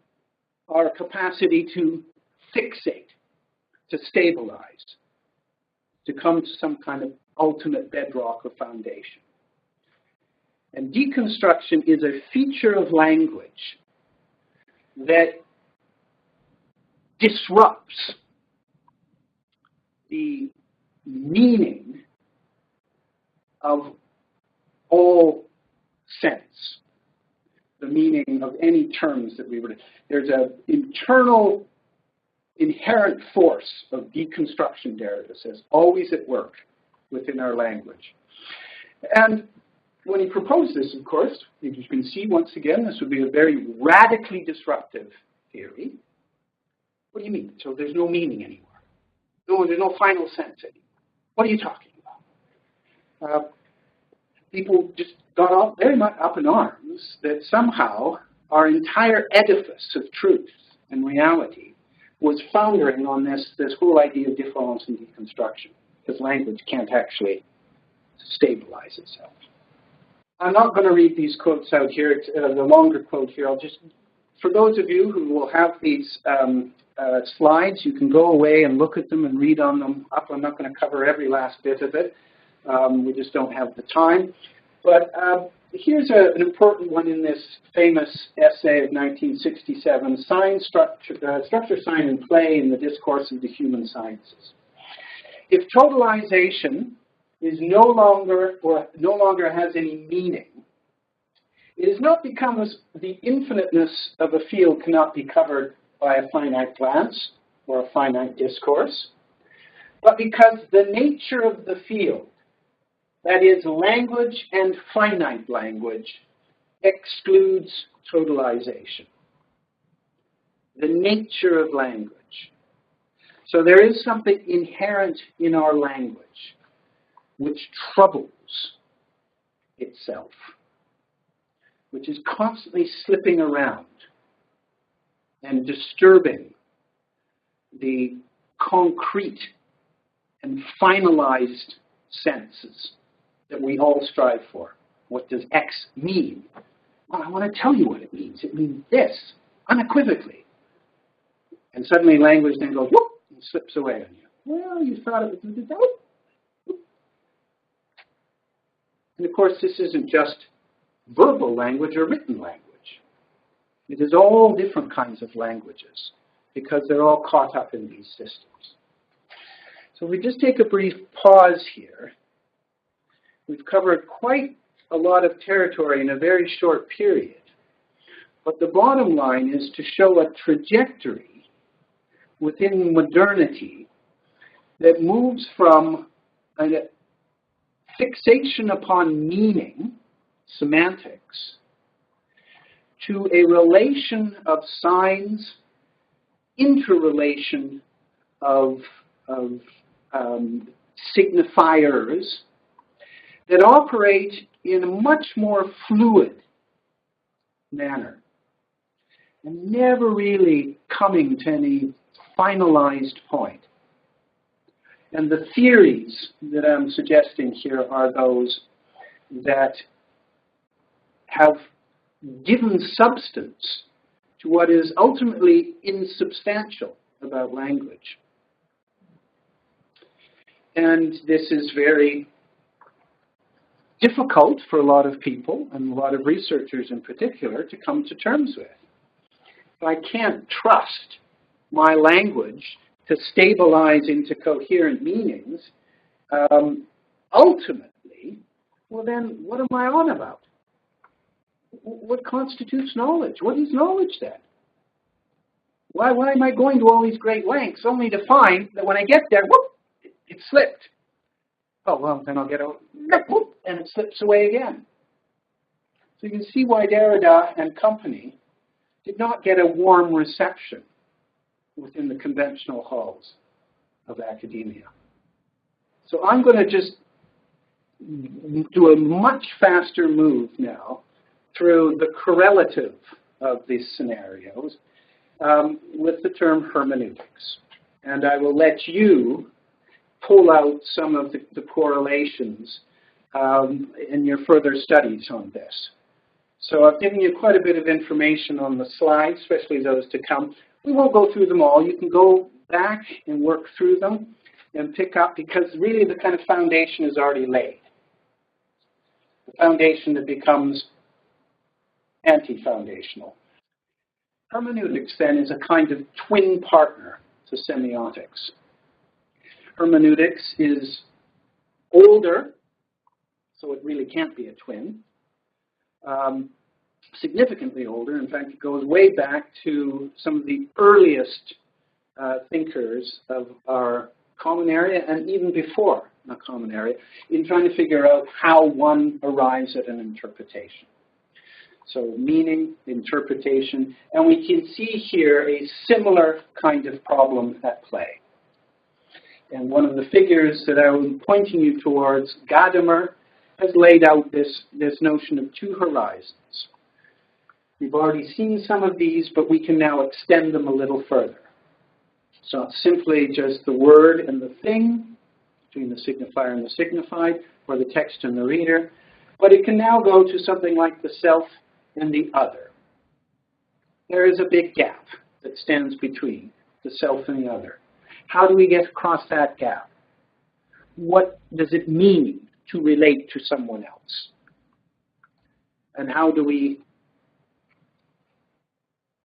Speaker 2: our capacity to fixate, to stabilize, to come to some kind of ultimate bedrock or foundation. And deconstruction is a feature of language that disrupts the meaning of all sense, the meaning of any terms that we would. There's an internal, inherent force of deconstruction, Derrida says, always at work within our language. And when he proposed this, of course, you can see once again, this would be a very radically disruptive theory. What do you mean? So there's no meaning anymore. No, there's no final sense anymore. What are you talking about? People just got all very much up in arms that somehow our entire edifice of truth and reality was foundering on this whole idea of difference and deconstruction, because language can't actually stabilize itself. I'm not going to read these quotes out here, the longer quote here. I'll just, for those of you who will have these slides, you can go away and look at them and read on them up. I'm not going to cover every last bit of it. We just don't have the time. But here's an important one in this famous essay of 1967, Structure, Sign, and Play in the Discourse of the Human Sciences. If totalization is no longer has any meaning, it is not because the infiniteness of a field cannot be covered by a finite glance or a finite discourse, but because the nature of the field, that is, language and finite language, excludes totalization. The nature of language. So there is something inherent in our language which troubles itself, which is constantly slipping around and disturbing the concrete and finalized senses that we all strive for. What does X mean? Well, I want to tell you what it means. It means this, unequivocally. And suddenly language then goes, whoop, and slips away on you. Well, you thought it was that. And of course, this isn't just verbal language or written language. It is all different kinds of languages because they're all caught up in these systems. So we just take a brief pause here. We've covered quite a lot of territory in a very short period. But the bottom line is to show a trajectory within modernity that moves from a fixation upon meaning, semantics, to a relation of signs, interrelation of signifiers that operate in a much more fluid manner and never really coming to any finalized point. And the theories that I'm suggesting here are those that have given substance to what is ultimately insubstantial about language. And this is very difficult for a lot of people, and a lot of researchers in particular, to come to terms with. If I can't trust my language to stabilize into coherent meanings, ultimately, well then, what am I on about? What constitutes knowledge? What is knowledge then? Why am I going to all these great lengths only to find that when I get there, whoop, it slipped. Oh, well, then I'll get a whoop, and it slips away again. So you can see why Derrida and company did not get a warm reception within the conventional halls of academia. So I'm going to just do a much faster move now through the correlative of these scenarios with the term hermeneutics. And I will let you pull out some of the correlations in your further studies on this. So I've given you quite a bit of information on the slides, especially those to come. We won't go through them all. You can go back and work through them and pick up, because really the kind of foundation is already laid. The foundation that becomes anti-foundational. Hermeneutics, then, is a kind of twin partner to semiotics. Hermeneutics is older, so it really can't be a twin. Significantly older. In fact, it goes way back to some of the earliest thinkers of our common area, and even before the common area, in trying to figure out how one arrives at an interpretation. So meaning, interpretation, and we can see here a similar kind of problem at play. And one of the figures that I was pointing you towards, Gadamer, has laid out this notion of two horizons. We've already seen some of these, but we can now extend them a little further. So it's simply just the word and the thing, between the signifier and the signified, or the text and the reader. But it can now go to something like the self and the other. There is a big gap that stands between the self and the other. How do we get across that gap? What does it mean to relate to someone else? And how do we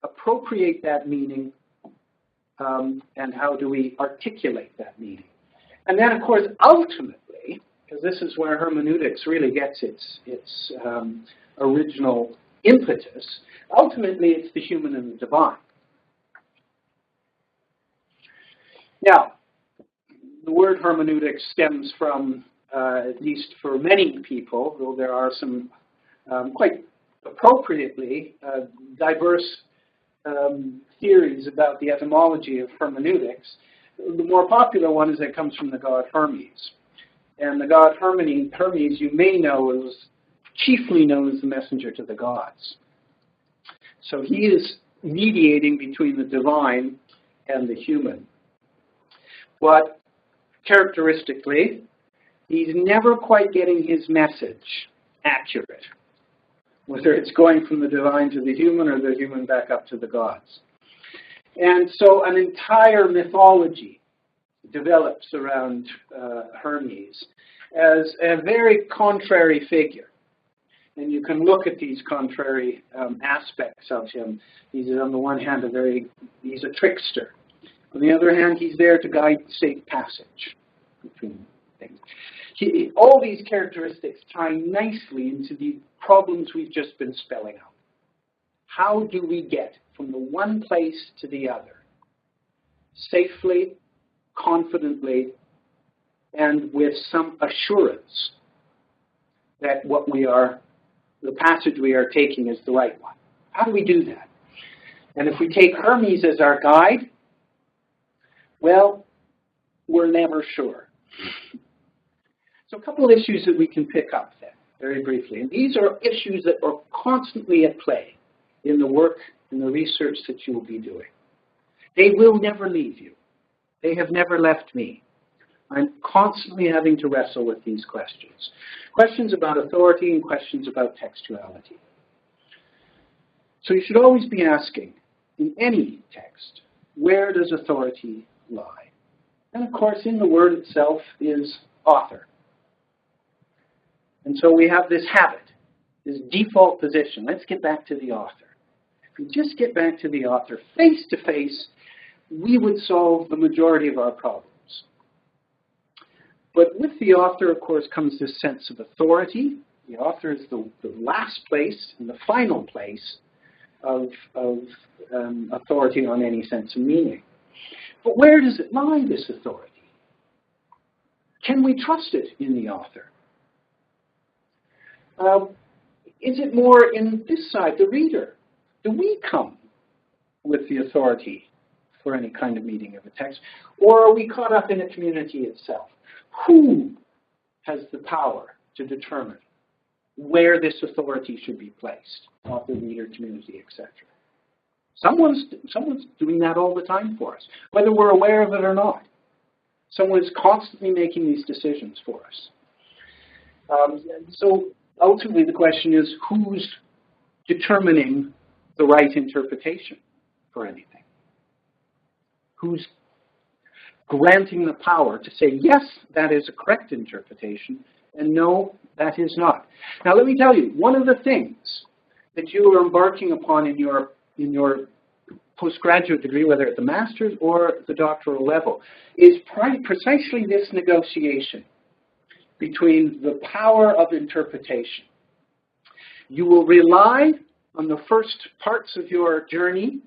Speaker 2: appropriate that meaning, and how do we articulate that meaning? And then, of course, ultimately, because this is where hermeneutics really gets its original impetus, ultimately it's the human and the divine. Now, the word hermeneutics stems from, at least for many people, though there are some quite appropriately diverse theories about the etymology of hermeneutics. The more popular one is that it comes from the god Hermes. And the god Hermes, you may know, is chiefly known as the messenger to the gods. So he is mediating between the divine and the human. But characteristically, he's never quite getting his message accurate, whether it's going from the divine to the human or the human back up to the gods. And so an entire mythology develops around Hermes as a very contrary figure. And you can look at these contrary aspects of him. He's, on the one hand, he's a trickster. On the other hand, he's there to guide safe passage between things. All these characteristics tie nicely into the problems we've just been spelling out. How do we get from the one place to the other, safely, confidently, and with some assurance that the passage we are taking is the right one? How do we do that? And if we take Hermes as our guide, well, we're never sure. So a couple of issues that we can pick up then, very briefly. And these are issues that are constantly at play in the work and the research that you will be doing. They will never leave you. They have never left me. I'm constantly having to wrestle with these questions. Questions about authority and questions about textuality. So you should always be asking, in any text, where does authority lie? And of course, in the word itself is author. And so we have this habit, this default position. Let's get back to the author. If we just get back to the author face to face, we would solve the majority of our problems. But with the author, of course, comes this sense of authority. The author is the last place and the final place of authority on any sense of meaning. But where does it lie, this authority? Can we trust it in the author? Is it more in this side, the reader? Do we come with the authority for any kind of meaning of a text? Or are we caught up in a community itself? Who has the power to determine where this authority should be placed? Author, reader, community, etc. Someone's doing that all the time for us, whether we're aware of it or not. Someone is constantly making these decisions for us. So ultimately the question is, who's determining the right interpretation for anything? Who's granting the power to say, yes, that is a correct interpretation, and no, that is not. Now let me tell you, one of the things that you are embarking upon in your postgraduate degree, whether at the master's or the doctoral level, is precisely this negotiation between the power of interpretation. You will rely on the first parts of your journey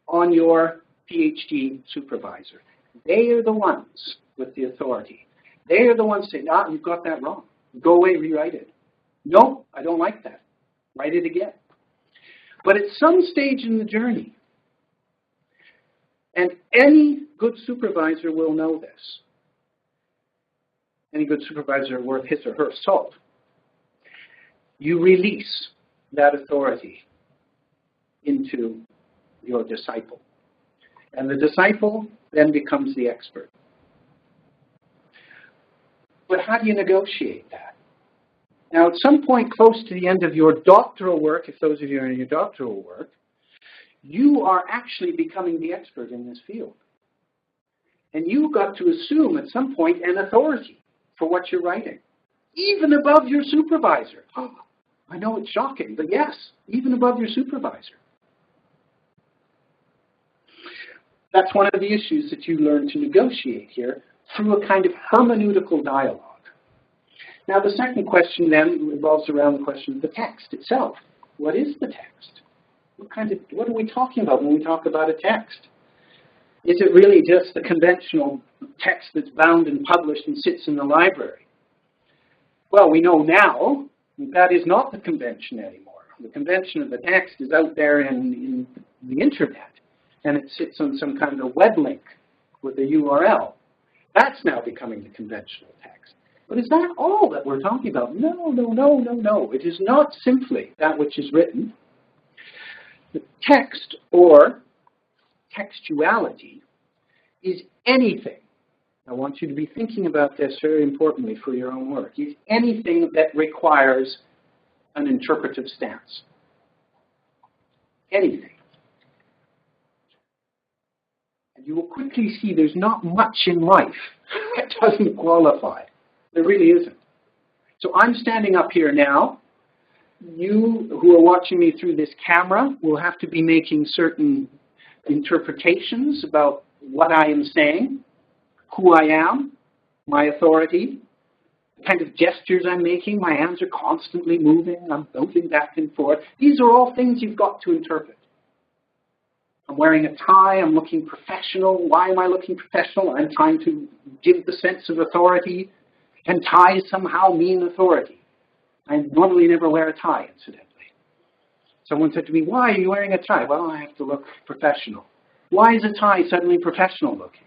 Speaker 2: on your PhD supervisor. They are the ones with the authority. They are the ones saying, ah, you've got that wrong. Go away, rewrite it. No, I don't like that. Write it again. But at some stage in the journey, and any good supervisor will know this, any good supervisor worth his or her salt, you release that authority into your disciple. And the disciple then becomes the expert. But how do you negotiate that? Now, at some point close to the end of your doctoral work, if those of you are in your doctoral work, you are actually becoming the expert in this field. And you've got to assume at some point an authority for what you're writing, even above your supervisor. Oh, I know it's shocking, but yes, even above your supervisor. That's one of the issues that you learn to negotiate here through a kind of hermeneutical dialogue. Now, the second question then revolves around the question of the text itself. What is the text? What are we talking about when we talk about a text? Is it really just the conventional text that's bound and published and sits in the library? Well, we know now that is not the convention anymore. The convention of the text is out there in the internet, and it sits on some kind of web link with a URL. That's now becoming the conventional text. But is that all that we're talking about? No, no, no, no, no. It is not simply that which is written. The text or textuality is anything. I want you to be thinking about this very importantly for your own work. Is anything that requires an interpretive stance. Anything. And you will quickly see there's not much in life that doesn't qualify. There really isn't. So I'm standing up here now. You who are watching me through this camera will have to be making certain interpretations about what I am saying, who I am, my authority, the kind of gestures I'm making. My hands are constantly moving. I'm moving back and forth. These are all things you've got to interpret. I'm wearing a tie. I'm looking professional. Why am I looking professional? I'm trying to give the sense of authority, and ties somehow mean authority. I normally never wear a tie, incidentally. Someone said to me, why are you wearing a tie? Well, I have to look professional. Why is a tie suddenly professional looking?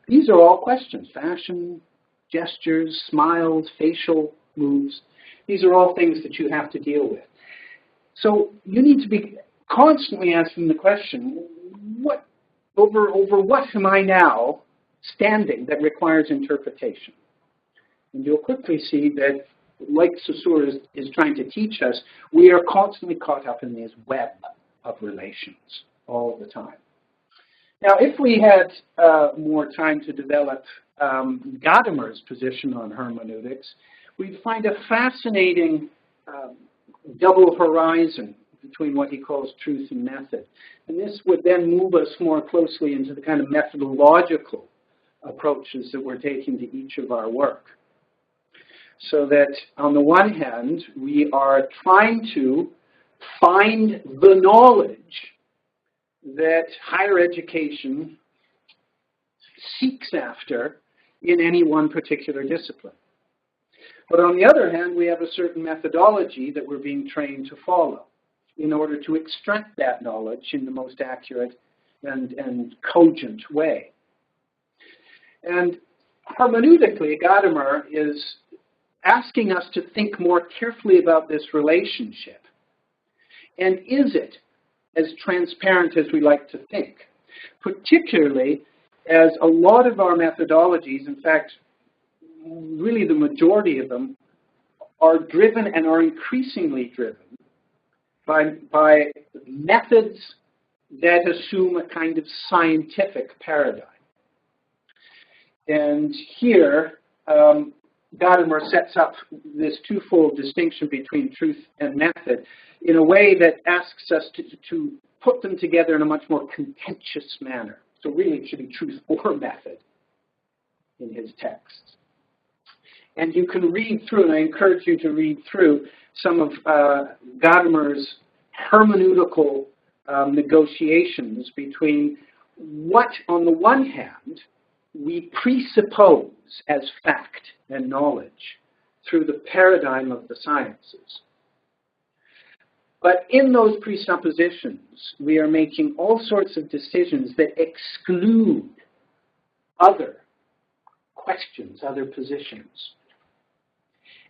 Speaker 2: These are all questions. Fashion, gestures, smiles, facial moves. These are all things that you have to deal with. So you need to be constantly asking the question, over what am I now standing that requires interpretation? And you'll quickly see that, like Saussure is trying to teach us, we are constantly caught up in this web of relations all the time. Now, if we had more time to develop Gadamer's position on hermeneutics, we'd find a fascinating double horizon between what he calls truth and method. And this would then move us more closely into the kind of methodological approaches that we're taking to each of our work. So that, on the one hand, we are trying to find the knowledge that higher education seeks after in any one particular discipline. But on the other hand, we have a certain methodology that we're being trained to follow in order to extract that knowledge in the most accurate and cogent way. And hermeneutically, Gadamer is asking us to think more carefully about this relationship. And is it as transparent as we like to think? Particularly as a lot of our methodologies, in fact, really the majority of them, are driven and are increasingly driven by methods that assume a kind of scientific paradigm. And here, Gadamer sets up this twofold distinction between truth and method in a way that asks us to put them together in a much more contentious manner. So really it should be truth or method in his texts. And you can read through, and I encourage you to read through some of Gadamer's hermeneutical negotiations between what, on the one hand, we presuppose as fact and knowledge through the paradigm of the sciences. But in those presuppositions, we are making all sorts of decisions that exclude other questions, other positions.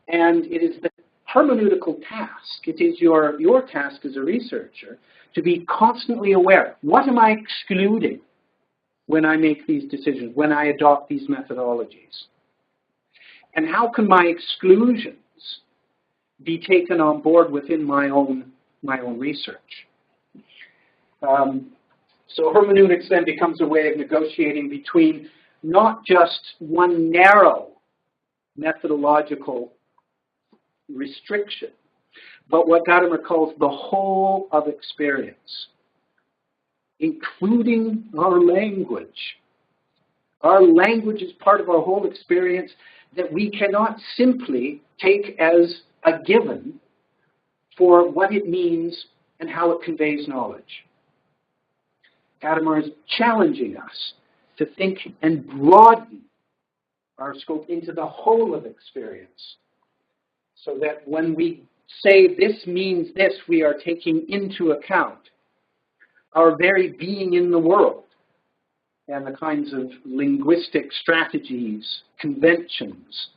Speaker 2: And it is the hermeneutical task, it is your task as a researcher to be constantly aware. What am I excluding when I make these decisions, when I adopt these methodologies? And how can my exclusions be taken on board within my own research? So hermeneutics then becomes a way of negotiating between not just one narrow methodological restriction, but what Gadamer calls the whole of experience, including our language. Our language is part of our whole experience that we cannot simply take as a given for what it means and how it conveys knowledge. Gadamer is challenging us to think and broaden our scope into the whole of experience, so that when we say this means this, we are taking into account our very being in the world and the kinds of linguistic strategies, conventions,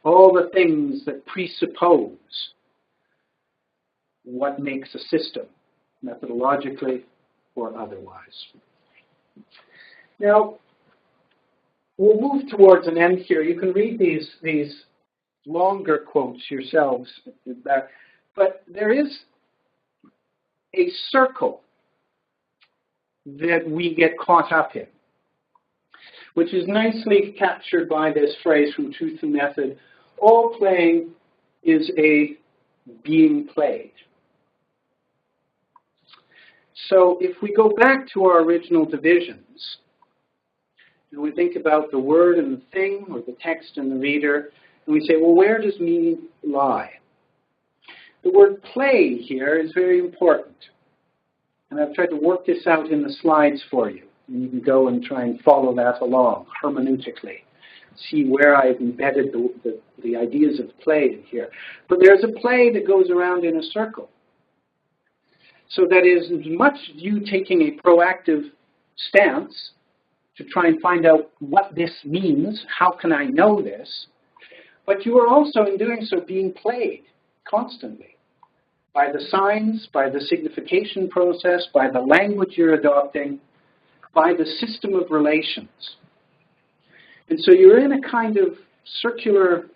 Speaker 2: all the things that presuppose what makes a system, methodologically or otherwise. Now, we'll move towards an end here. You can read these longer quotes yourselves, but there is a circle that we get caught up in, which is nicely captured by this phrase from Truth and Method: all playing is a being played. So if we go back to our original divisions, and we think about the word and the thing, or the text and the reader, and we say, well, where does meaning lie? The word play here is very important. And I've tried to work this out in the slides for you. And you can go and try and follow that along hermeneutically. See where I've embedded the ideas of play in here. But there's a play that goes around in a circle. So that is as much you taking a proactive stance to try and find out what this means, how can I know this, but you are also, in doing so, being played constantly by the signs, by the signification process, by the language you're adopting, by the system of relations. And so you're in a kind of circular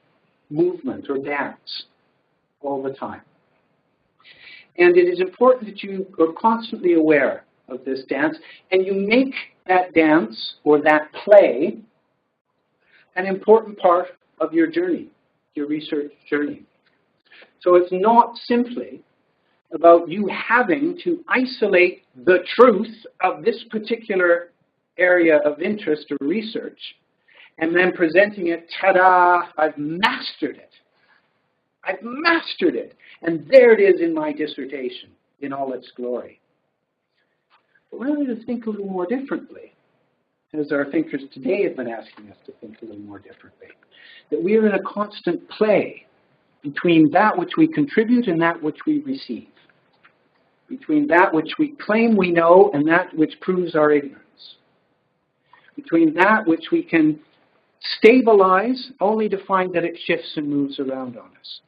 Speaker 2: movement or dance all the time. And it is important that you are constantly aware of this dance, and you make that dance or that play an important part of your journey, your research journey. So it's not simply about you having to isolate the truth of this particular area of interest or research and then presenting it, ta-da, I've mastered it. I've mastered it. And there it is in my dissertation in all its glory. But rather to think a little more differently, as our thinkers today have been asking us to think a little more differently, that we are in a constant play between that which we contribute and that which we receive, between that which we claim we know and that which proves our ignorance, between that which we can stabilize only to find that it shifts and moves around on us.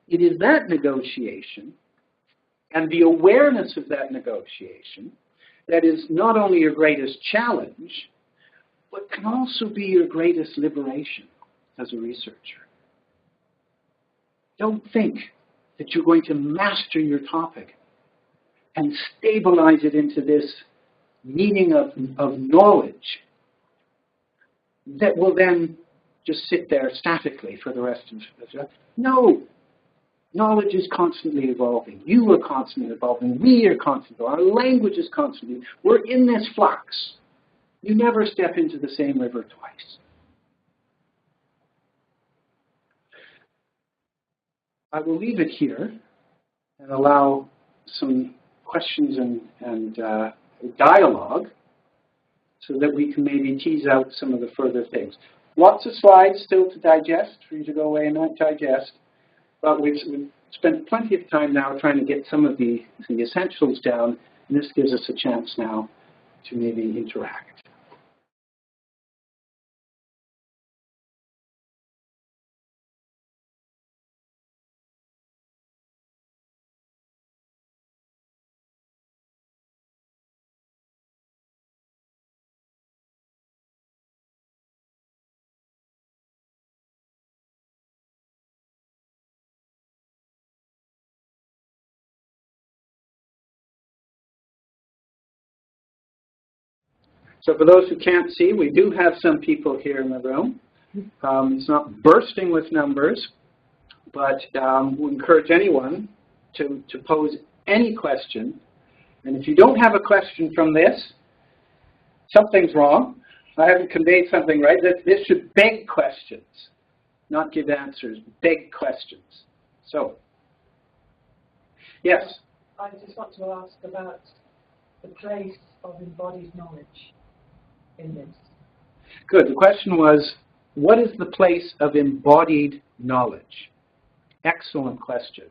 Speaker 2: It is that negotiation and the awareness of that negotiation that is not only your greatest challenge, but can also be your greatest liberation as a researcher. Don't think that you're going to master your topic and stabilize it into this meaning of knowledge that will then just sit there statically for the rest of the time. No. Knowledge is constantly evolving. You are constantly evolving. We are constantly evolving. Our language is constantly. We're in this flux. You never step into the same river twice. I will leave it here and allow some questions and dialogue so that we can maybe tease out some of the further things. Lots of slides still to digest, for you to go away and not digest, but we've spent plenty of time now trying to get some of the essentials down, and this gives us a chance now to maybe interact. So for those who can't see, we do have some people here in the room. It's not bursting with numbers, but we encourage anyone to pose any question. And if you don't have a question from this, something's wrong. I haven't conveyed something right. This should beg questions, not give answers, beg questions. So, yes?
Speaker 3: I just want to ask about the place of embodied knowledge in this.
Speaker 2: Good. The question was, what is the place of embodied knowledge? Excellent question.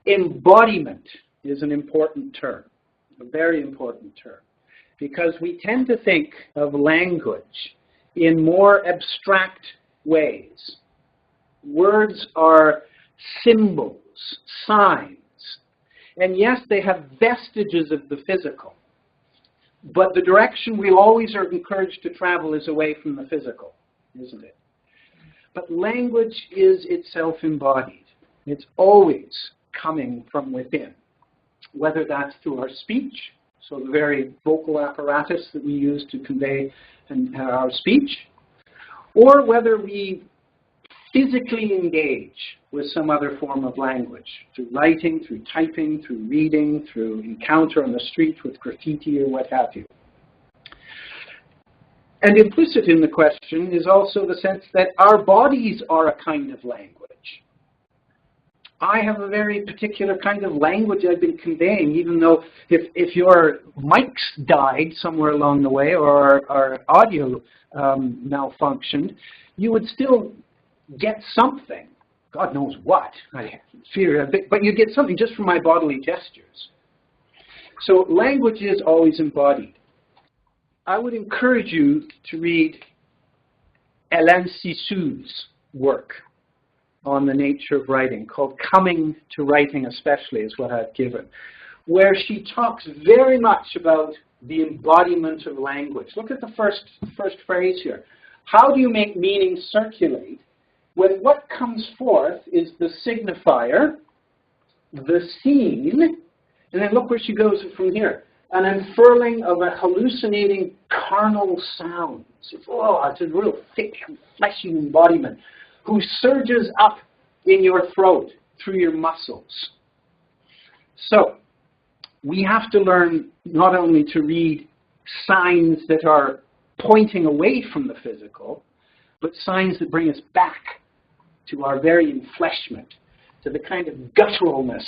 Speaker 2: Embodiment is an important term, a very important term, because we tend to think of language in more abstract ways. Words are symbols, signs, and yes, they have vestiges of the physical. But the direction we always are encouraged to travel is away from the physical, isn't it? But language is itself embodied. It's always coming from within, whether that's through our speech, so the very vocal apparatus that we use to convey our speech, or whether we physically engage with some other form of language, through writing, through typing, through reading, through encounter on the street with graffiti or what have you. And implicit in the question is also the sense that our bodies are a kind of language. I have a very particular kind of language I've been conveying, even though if your mics died somewhere along the way or our audio malfunctioned, you would still get something. God knows what. I fear a bit, but you get something just from my bodily gestures. So language is always embodied. I would encourage you to read Hélène Cixous's work on the nature of writing, called Coming to Writing Especially is what I've given, where she talks very much about the embodiment of language. Look at the first phrase here. How do you make meaning circulate when what comes forth is the signifier, the scene, and then look where she goes from here. An unfurling of a hallucinating carnal sound. It's a real thick, fleshy embodiment who surges up in your throat through your muscles. So, we have to learn not only to read signs that are pointing away from the physical, but signs that bring us back to our very enfleshment, to the kind of gutturalness,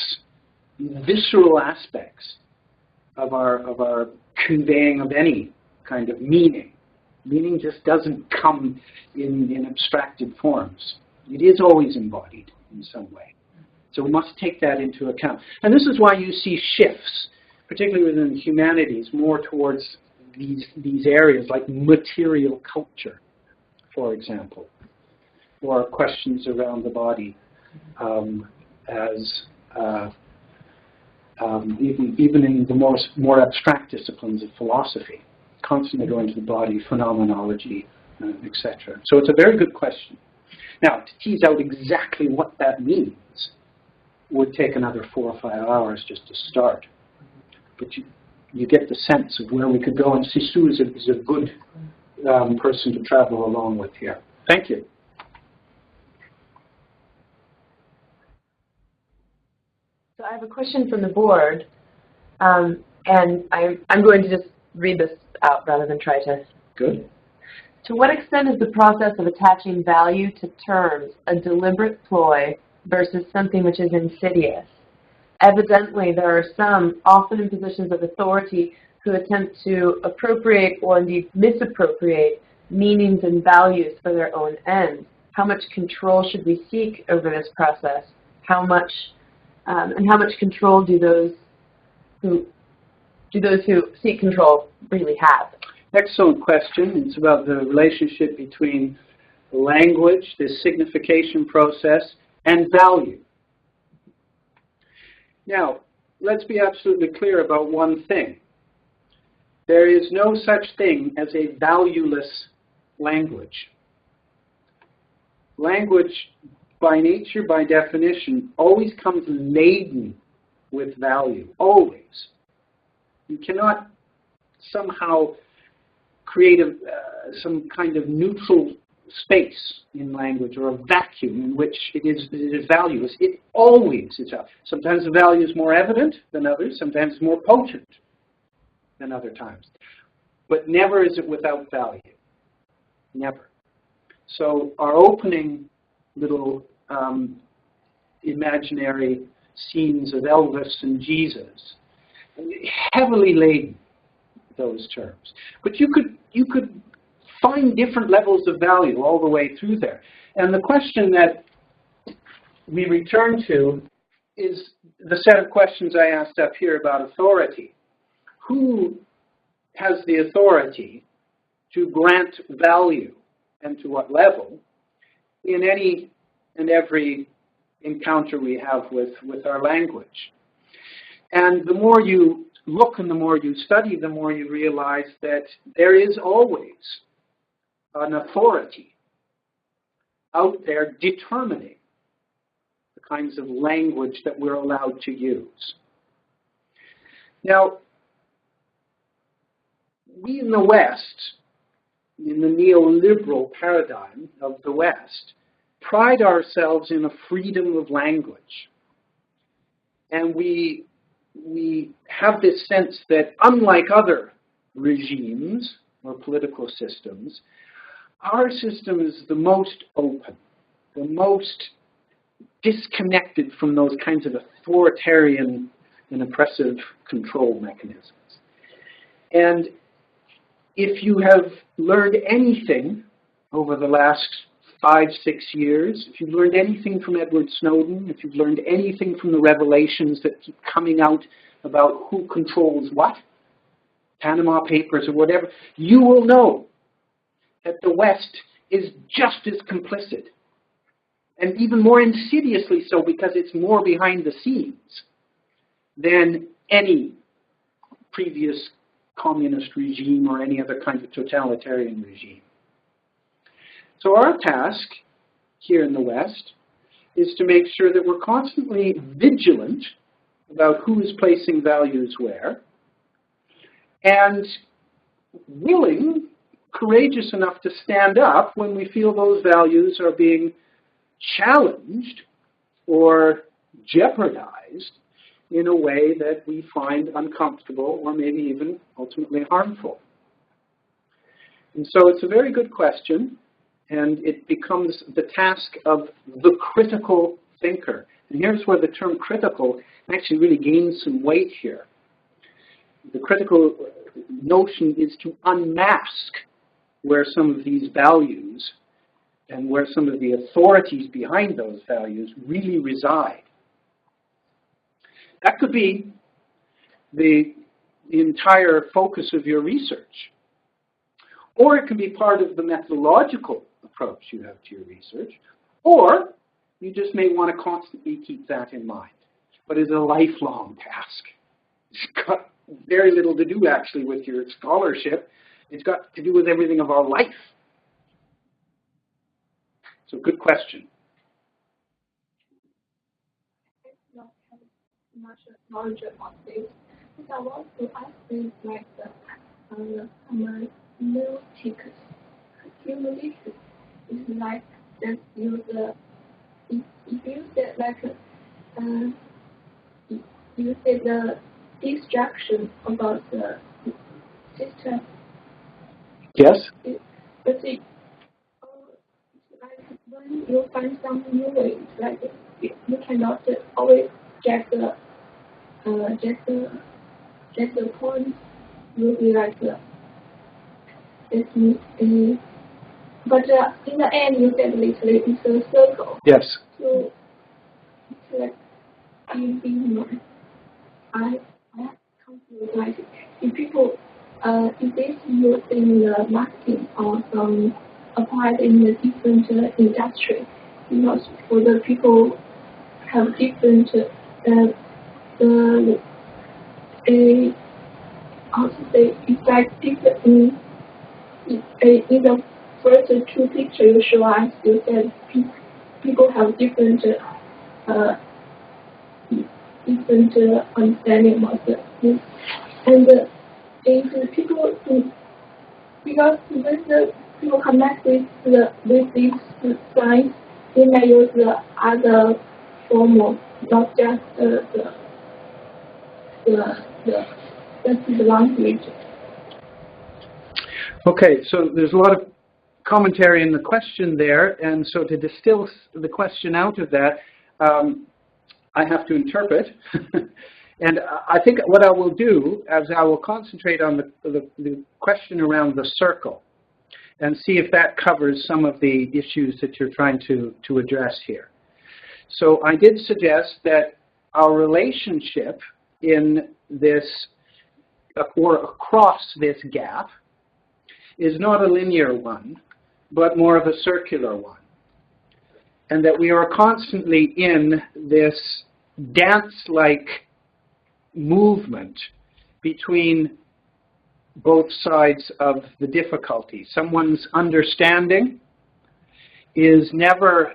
Speaker 2: visceral aspects of our conveying of any kind of meaning. Meaning just doesn't come in abstracted forms. It is always embodied in some way. So we must take that into account. And this is why you see shifts, particularly within humanities, more towards these areas like material culture, for example, or questions around the body even in the more abstract disciplines of philosophy, constantly going to the body, phenomenology, etc. So it's a very good question. Now, to tease out exactly what that means would take another 4 or 5 hours just to start. But you get the sense of where we could go, and Cixous is a good person to travel along with here. Thank you.
Speaker 1: have a question from the board, and I'm going to just read this out rather than try to.
Speaker 2: Good.
Speaker 1: To what extent is the process of attaching value to terms a deliberate ploy versus something which is insidious? Evidently, there are some, often in positions of authority, who attempt to appropriate or indeed misappropriate meanings and values for their own ends. How much control should we seek over this process? How much control do those who seek control really have?
Speaker 2: Excellent question. It's about the relationship between language, this signification process, and value. Now, let's be absolutely clear about one thing. There is no such thing as a valueless language. Language, by nature, by definition, always comes laden with value, always. You cannot somehow create some kind of neutral space in language or a vacuum in which it is valueless. It always is. Sometimes the value is more evident than others, sometimes it's more potent than other times. But never is it without value. Never. So our opening little imaginary scenes of Elvis and Jesus, heavily laden, those terms. But you could find different levels of value all the way through there. And the question that we return to is the set of questions I asked up here about authority. Who has the authority to grant value, and to what level, in any and every encounter we have with our language? And the more you look and the more you study, the more you realize that there is always an authority out there determining the kinds of language that we're allowed to use. Now, we in the West, in the neoliberal paradigm of the West, pride ourselves in a freedom of language. And we have this sense that, unlike other regimes or political systems, our system is the most open, the most disconnected from those kinds of authoritarian and oppressive control mechanisms. And if you have learned anything over the last 5-6 years, if you've learned anything from Edward Snowden, if you've learned anything from the revelations that keep coming out about who controls what, Panama Papers or whatever, you will know that the West is just as complicit, and even more insidiously so because it's more behind the scenes than any previous communist regime or any other kind of totalitarian regime. So our task here in the West is to make sure that we're constantly vigilant about who is placing values where, and willing, courageous enough to stand up when we feel those values are being challenged or jeopardized in a way that we find uncomfortable or maybe even ultimately harmful. And so it's a very good question, and it becomes the task of the critical thinker. And here's where the term critical actually really gains some weight here. The critical notion is to unmask where some of these values and where some of the authorities behind those values really reside. That could be the entire focus of your research. Or it can be part of the methodological approach you have to your research. Or you just may want to constantly keep that in mind. But it's a lifelong task. It's got very little to do, actually, with your scholarship. It's got to do with everything of our life. So, good question.
Speaker 4: Much knowledge about this. But I want to ask things like the hermeneutics. Hermeneutics is like that you if you say like you said the deconstruction about the system.
Speaker 2: Yes?
Speaker 4: But it, like when you find some new ways, like you cannot always get the point. Will be like it's but in the end, you said literally it's a circle.
Speaker 2: Yes.
Speaker 4: So it's like I confused, like if people if this used in the marketing or some applied in the different industry, because for the people have different how to say, it's like different in the first two pictures you show us, you said people have different understanding about this. And if people, because when the people connect with these signs, they may use the other form of not just the language.
Speaker 2: Okay, so there's a lot of commentary in the question there, and so to distill the question out of that, I have to interpret. And I think what I will do is I will concentrate on the question around the circle and see if that covers some of the issues that you're trying to address here. So I did suggest that our relationship in this, or across this gap, is not a linear one, but more of a circular one. And that we are constantly in this dance-like movement between both sides of the difficulty. Someone's understanding is never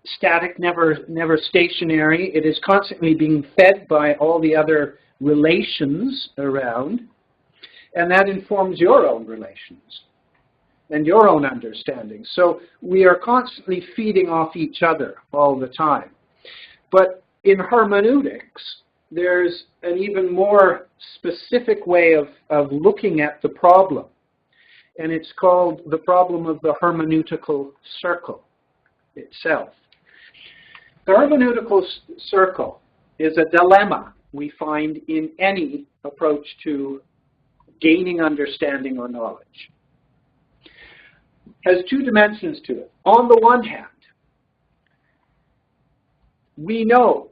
Speaker 2: static, never stationary. It is constantly being fed by all the other relations around, and that informs your own relations and your own understanding. So we are constantly feeding off each other all the time. But in hermeneutics, there's an even more specific way of looking at the problem, and it's called the problem of the hermeneutical circle itself. The hermeneutical circle is a dilemma we find in any approach to gaining understanding or knowledge. Has two dimensions to it. On the one hand, we know,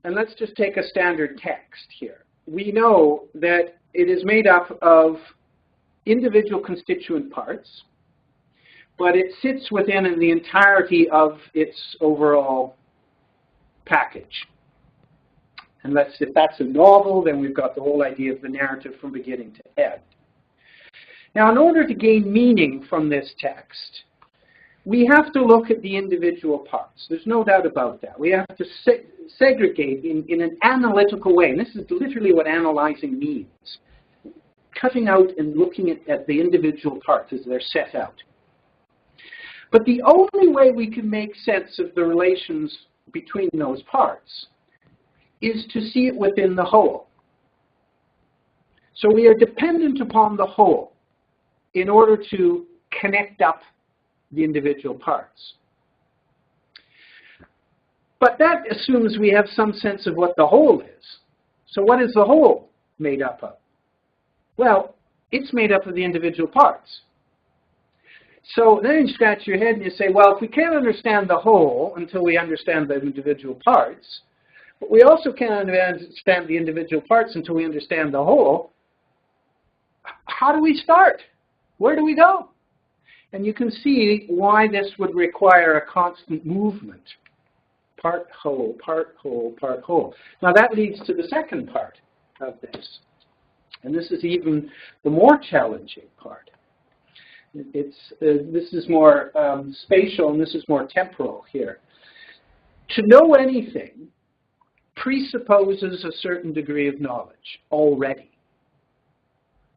Speaker 2: and let's just take a standard text here, we know that it is made up of individual constituent parts, but it sits within the entirety of its overall package. And if that's a novel, then we've got the whole idea of the narrative from beginning to end. Now, in order to gain meaning from this text, we have to look at the individual parts. There's no doubt about that. We have to segregate in an analytical way. And this is literally what analyzing means. Cutting out and looking at the individual parts as they're set out. But the only way we can make sense of the relations between those parts is to see it within the whole. So we are dependent upon the whole in order to connect up the individual parts. But that assumes we have some sense of what the whole is. So what is the whole made up of? Well, it's made up of the individual parts. So then you scratch your head and you say, well, if we can't understand the whole until we understand the individual parts, but we also can't understand the individual parts until we understand the whole, how do we start? Where do we go? And you can see why this would require a constant movement. Part, whole, part, whole, part, whole. Now that leads to the second part of this. And this is even the more challenging part. This is more spatial and this is more temporal here. To know anything presupposes a certain degree of knowledge already.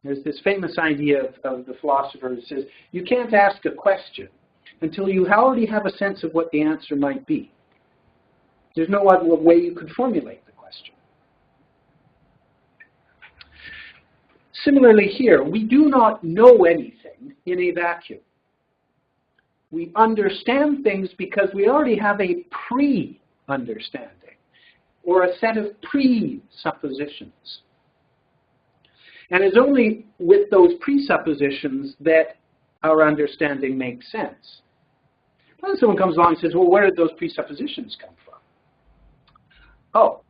Speaker 2: There's this famous idea of the philosopher who says, you can't ask a question until you already have a sense of what the answer might be. There's no other way you could formulate the question. Similarly here, we do not know anything in a vacuum. We understand things because we already have a pre-understanding or a set of presuppositions. And it's only with those presuppositions that our understanding makes sense. Then someone comes along and says, well, where did those presuppositions come from? Oh,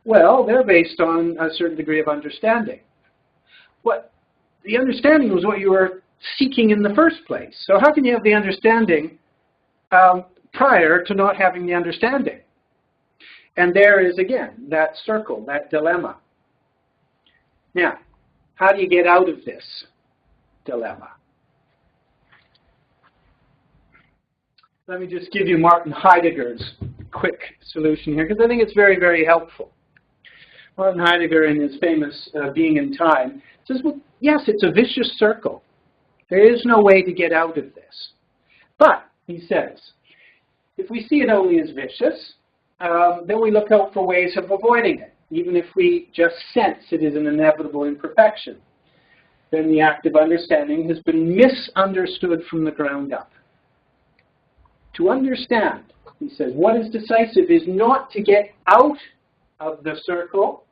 Speaker 2: well, they're based on a certain degree of understanding. But the understanding was what you were seeking in the first place. So how can you have the understanding prior to not having the understanding? And there is, again, that circle, that dilemma. Now, how do you get out of this dilemma? Let me just give you Martin Heidegger's quick solution here, because I think it's very, very helpful. Martin Heidegger, in his famous Being in Time, says, well, yes, it's a vicious circle. There is no way to get out of this. But, he says, if we see it only as vicious, then we look out for ways of avoiding it. Even if we just sense it is an inevitable imperfection, then the act of understanding has been misunderstood from the ground up. To understand, he says, what is decisive is not to get out of the circle,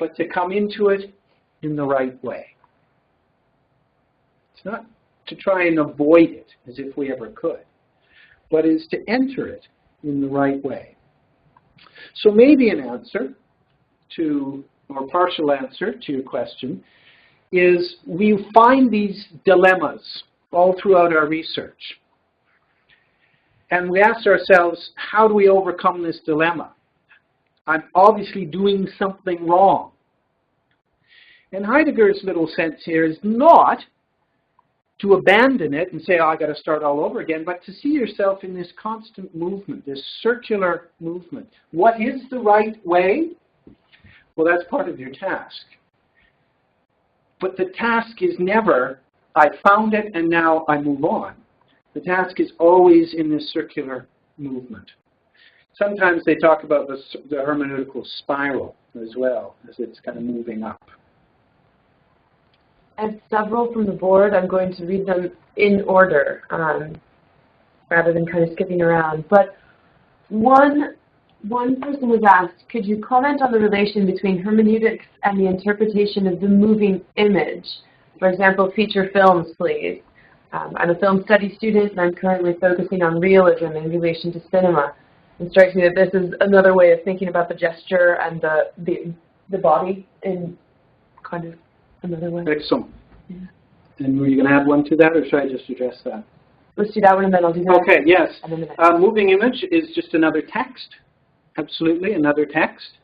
Speaker 2: but to come into it in the right way. It's not to try and avoid it as if we ever could, but is to enter it in the right way. So maybe an answer to, or partial answer to your question, is we find these dilemmas all throughout our research. And we ask ourselves, how do we overcome this dilemma? I'm obviously doing something wrong. And Heidegger's little sense here is not to abandon it and say, oh, I got to start all over again, but to see yourself in this constant movement, this circular movement. What is the right way? Well, that's part of your task. But the task is never, I found it and now I move on. The task is always in this circular movement. Sometimes they talk about the hermeneutical spiral as well, as it's kind of moving up.
Speaker 5: I have several from the board. I'm going to read them in order, rather than kind of skipping around. But one person was asked, could you comment on the relation between hermeneutics and the interpretation of the moving image? For example, feature films, please. I'm a film studies student, and I'm currently focusing on realism in relation to cinema. It strikes me that this is another way of thinking about the gesture and the body in kind of another way.
Speaker 2: Excellent.
Speaker 5: Yeah.
Speaker 2: And were you going to add one to that, or should I just address that?
Speaker 5: Let's do that one, and then I'll do that.
Speaker 2: Okay, yes.
Speaker 5: Moving
Speaker 2: image is just another text. Absolutely, another text.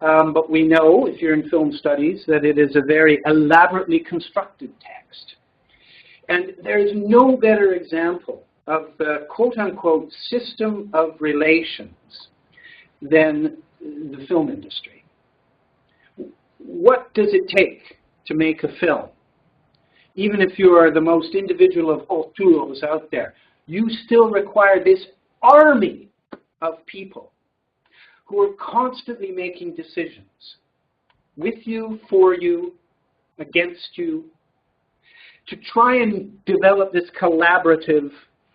Speaker 2: But we know, if you're in film studies, that it is a very elaborately constructed text. And there's no better example of the quote-unquote system of relations than the film industry. What does it take to make a film? Even if you are the most individual of auteurs out there, you still require this army of people who are constantly making decisions with you, for you, against you, to try and develop this collaborative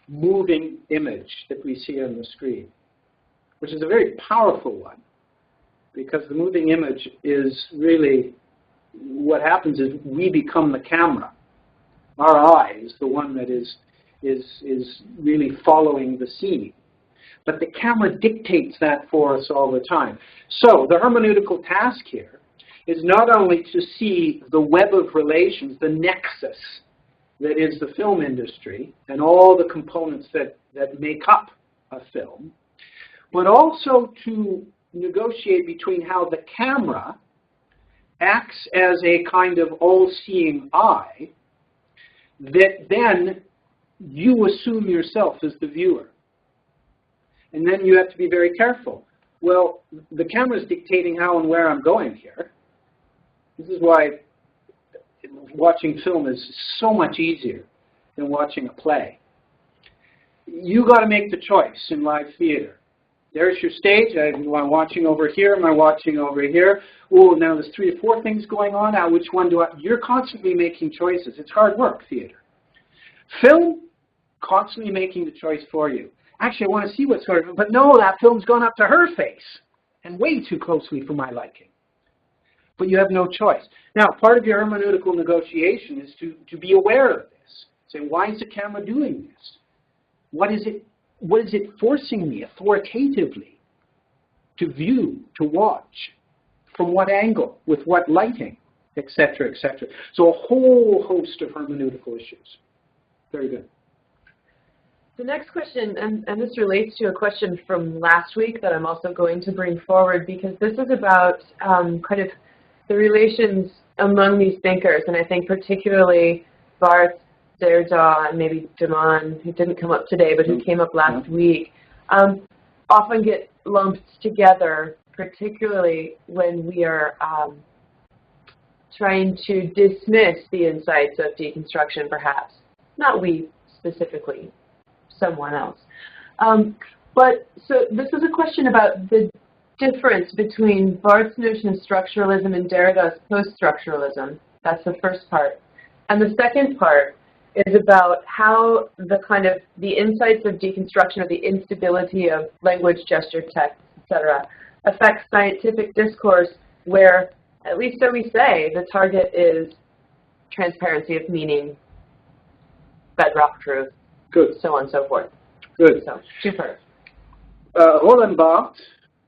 Speaker 2: moving image that we see on the screen, which is a very powerful one, because the moving image is really, what happens is we become the camera. Our eye is the one that is really following the scene. But the camera dictates that for us all the time. So the hermeneutical task here is not only to see the web of relations, the nexus that is the film industry and all the components that make up a film, but also to negotiate between how the camera acts as a kind of all-seeing eye that then you assume yourself as the viewer. And then you have to be very careful. Well, the camera is dictating how and where I'm going here. This is why watching film is so much easier than watching a play. You got to make the choice in live theater. there's your stage. Am I watching over here? Am I watching over here? Oh, now there's 3 or 4 things going on. Now, which one do I? You're constantly making choices. It's hard work, theater. Film, constantly making the choice for you. Actually, I want to see what sort of, but no, that film's gone up to her face and way too closely for my liking. But you have no choice. Now, part of your hermeneutical negotiation is to be aware of this. Say, why is the camera doing this? What is it forcing me authoritatively to view, to watch? From what angle? With what lighting? Etc., etc. So a whole host of hermeneutical issues. Very good.
Speaker 5: The next question, and this relates to a question from last week that I'm also going to bring forward, because this is about kind of the relations among these thinkers, and I think particularly Barth, Derrida, and maybe Damon, who didn't come up today, but who came up last week, often get lumped together, particularly when we are trying to dismiss the insights of deconstruction, perhaps. Not we specifically, someone else. So this is a question about the difference between Barth's notion of structuralism and Derrida's post-structuralism. That's the first part. And the second part is about how the insights of deconstruction, or the instability of language, gesture, text, etc., affects scientific discourse where, at least so we say, the target is transparency of meaning, bedrock truth,
Speaker 2: good,
Speaker 5: so on and so forth.
Speaker 2: Good.
Speaker 5: So, super.
Speaker 2: Roland Barthes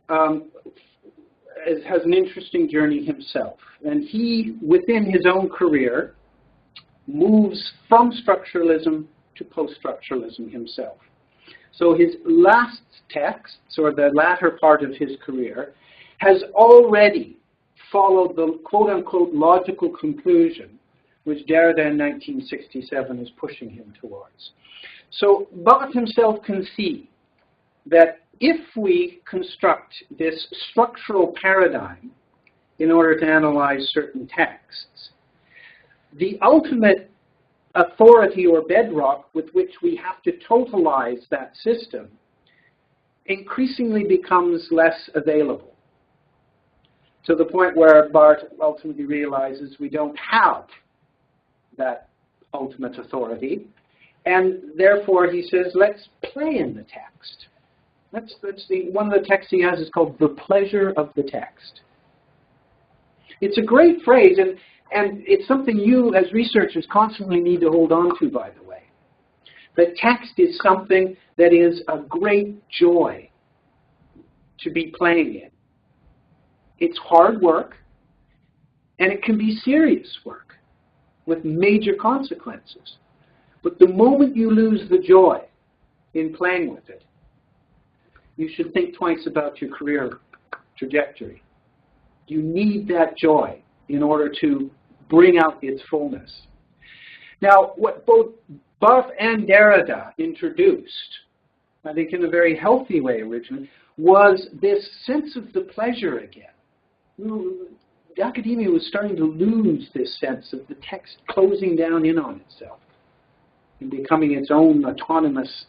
Speaker 2: has an interesting journey himself, and he, within his own career, moves from structuralism to post-structuralism himself. So his last texts, or the latter part of his career, has already followed the quote-unquote logical conclusion which Derrida in 1967 is pushing him towards. So Barthes himself can see that if we construct this structural paradigm in order to analyze certain texts, the ultimate authority or bedrock with which we have to totalize that system increasingly becomes less available, to the point where Barthes ultimately realizes we don't have that ultimate authority, and therefore he says, let's play in the text. One of the texts he has is called The Pleasure of the Text. It's a great phrase, and it's something you as researchers constantly need to hold on to, by the way. The text is something that is a great joy to be playing in. It's hard work, and it can be serious work with major consequences. But the moment you lose the joy in playing with it, you should think twice about your career trajectory. You need that joy in order to bring out its fullness. Now, what both Barthes and Derrida introduced, I think in a very healthy way originally, was this sense of the pleasure again. The academia was starting to lose this sense of the text closing down in on itself and becoming its own autonomous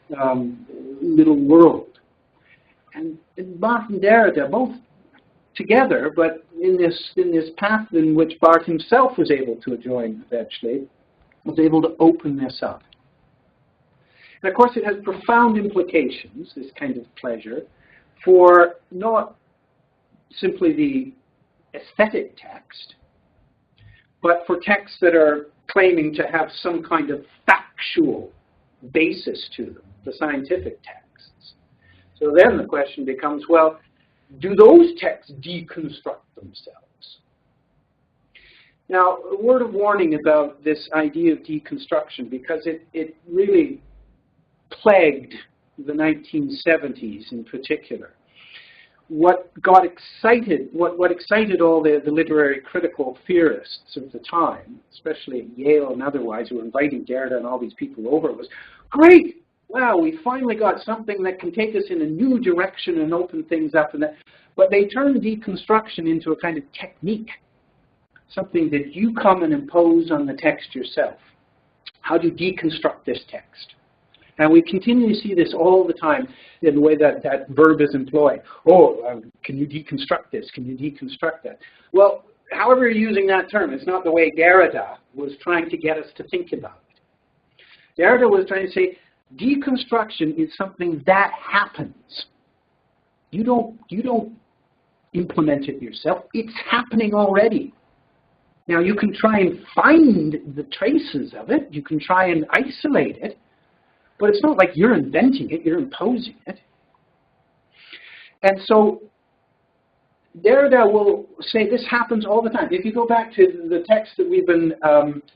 Speaker 2: little world. And Barthes and Derrida, both together, but in this path in which Barthes himself was able to join eventually, was able to open this up. And of course it has profound implications, this kind of pleasure, for not simply the aesthetic text, but for texts that are claiming to have some kind of factual basis to them, the scientific texts. So then the question becomes, well, do those texts deconstruct themselves? Now, a word of warning about this idea of deconstruction, because it really plagued the 1970s in particular. What excited all the literary critical theorists of the time, especially at Yale and otherwise, who were inviting Derrida and all these people over, was, great! Wow, we finally got something that can take us in a new direction and open things up. But they turned deconstruction into a kind of technique, something that you come and impose on the text yourself. How do you deconstruct this text? And we continually see this all the time in the way that that verb is employed. Oh, can you deconstruct this? Can you deconstruct that? Well, however you're using that term, it's not the way Derrida was trying to get us to think about it. Derrida was trying to say, deconstruction is something that happens. You don't implement it yourself. It's happening already. Now, you can try and find the traces of it. You can try and isolate it. But it's not like you're inventing it. You're imposing it. And so Derrida will say this happens all the time. If you go back to the text that we've been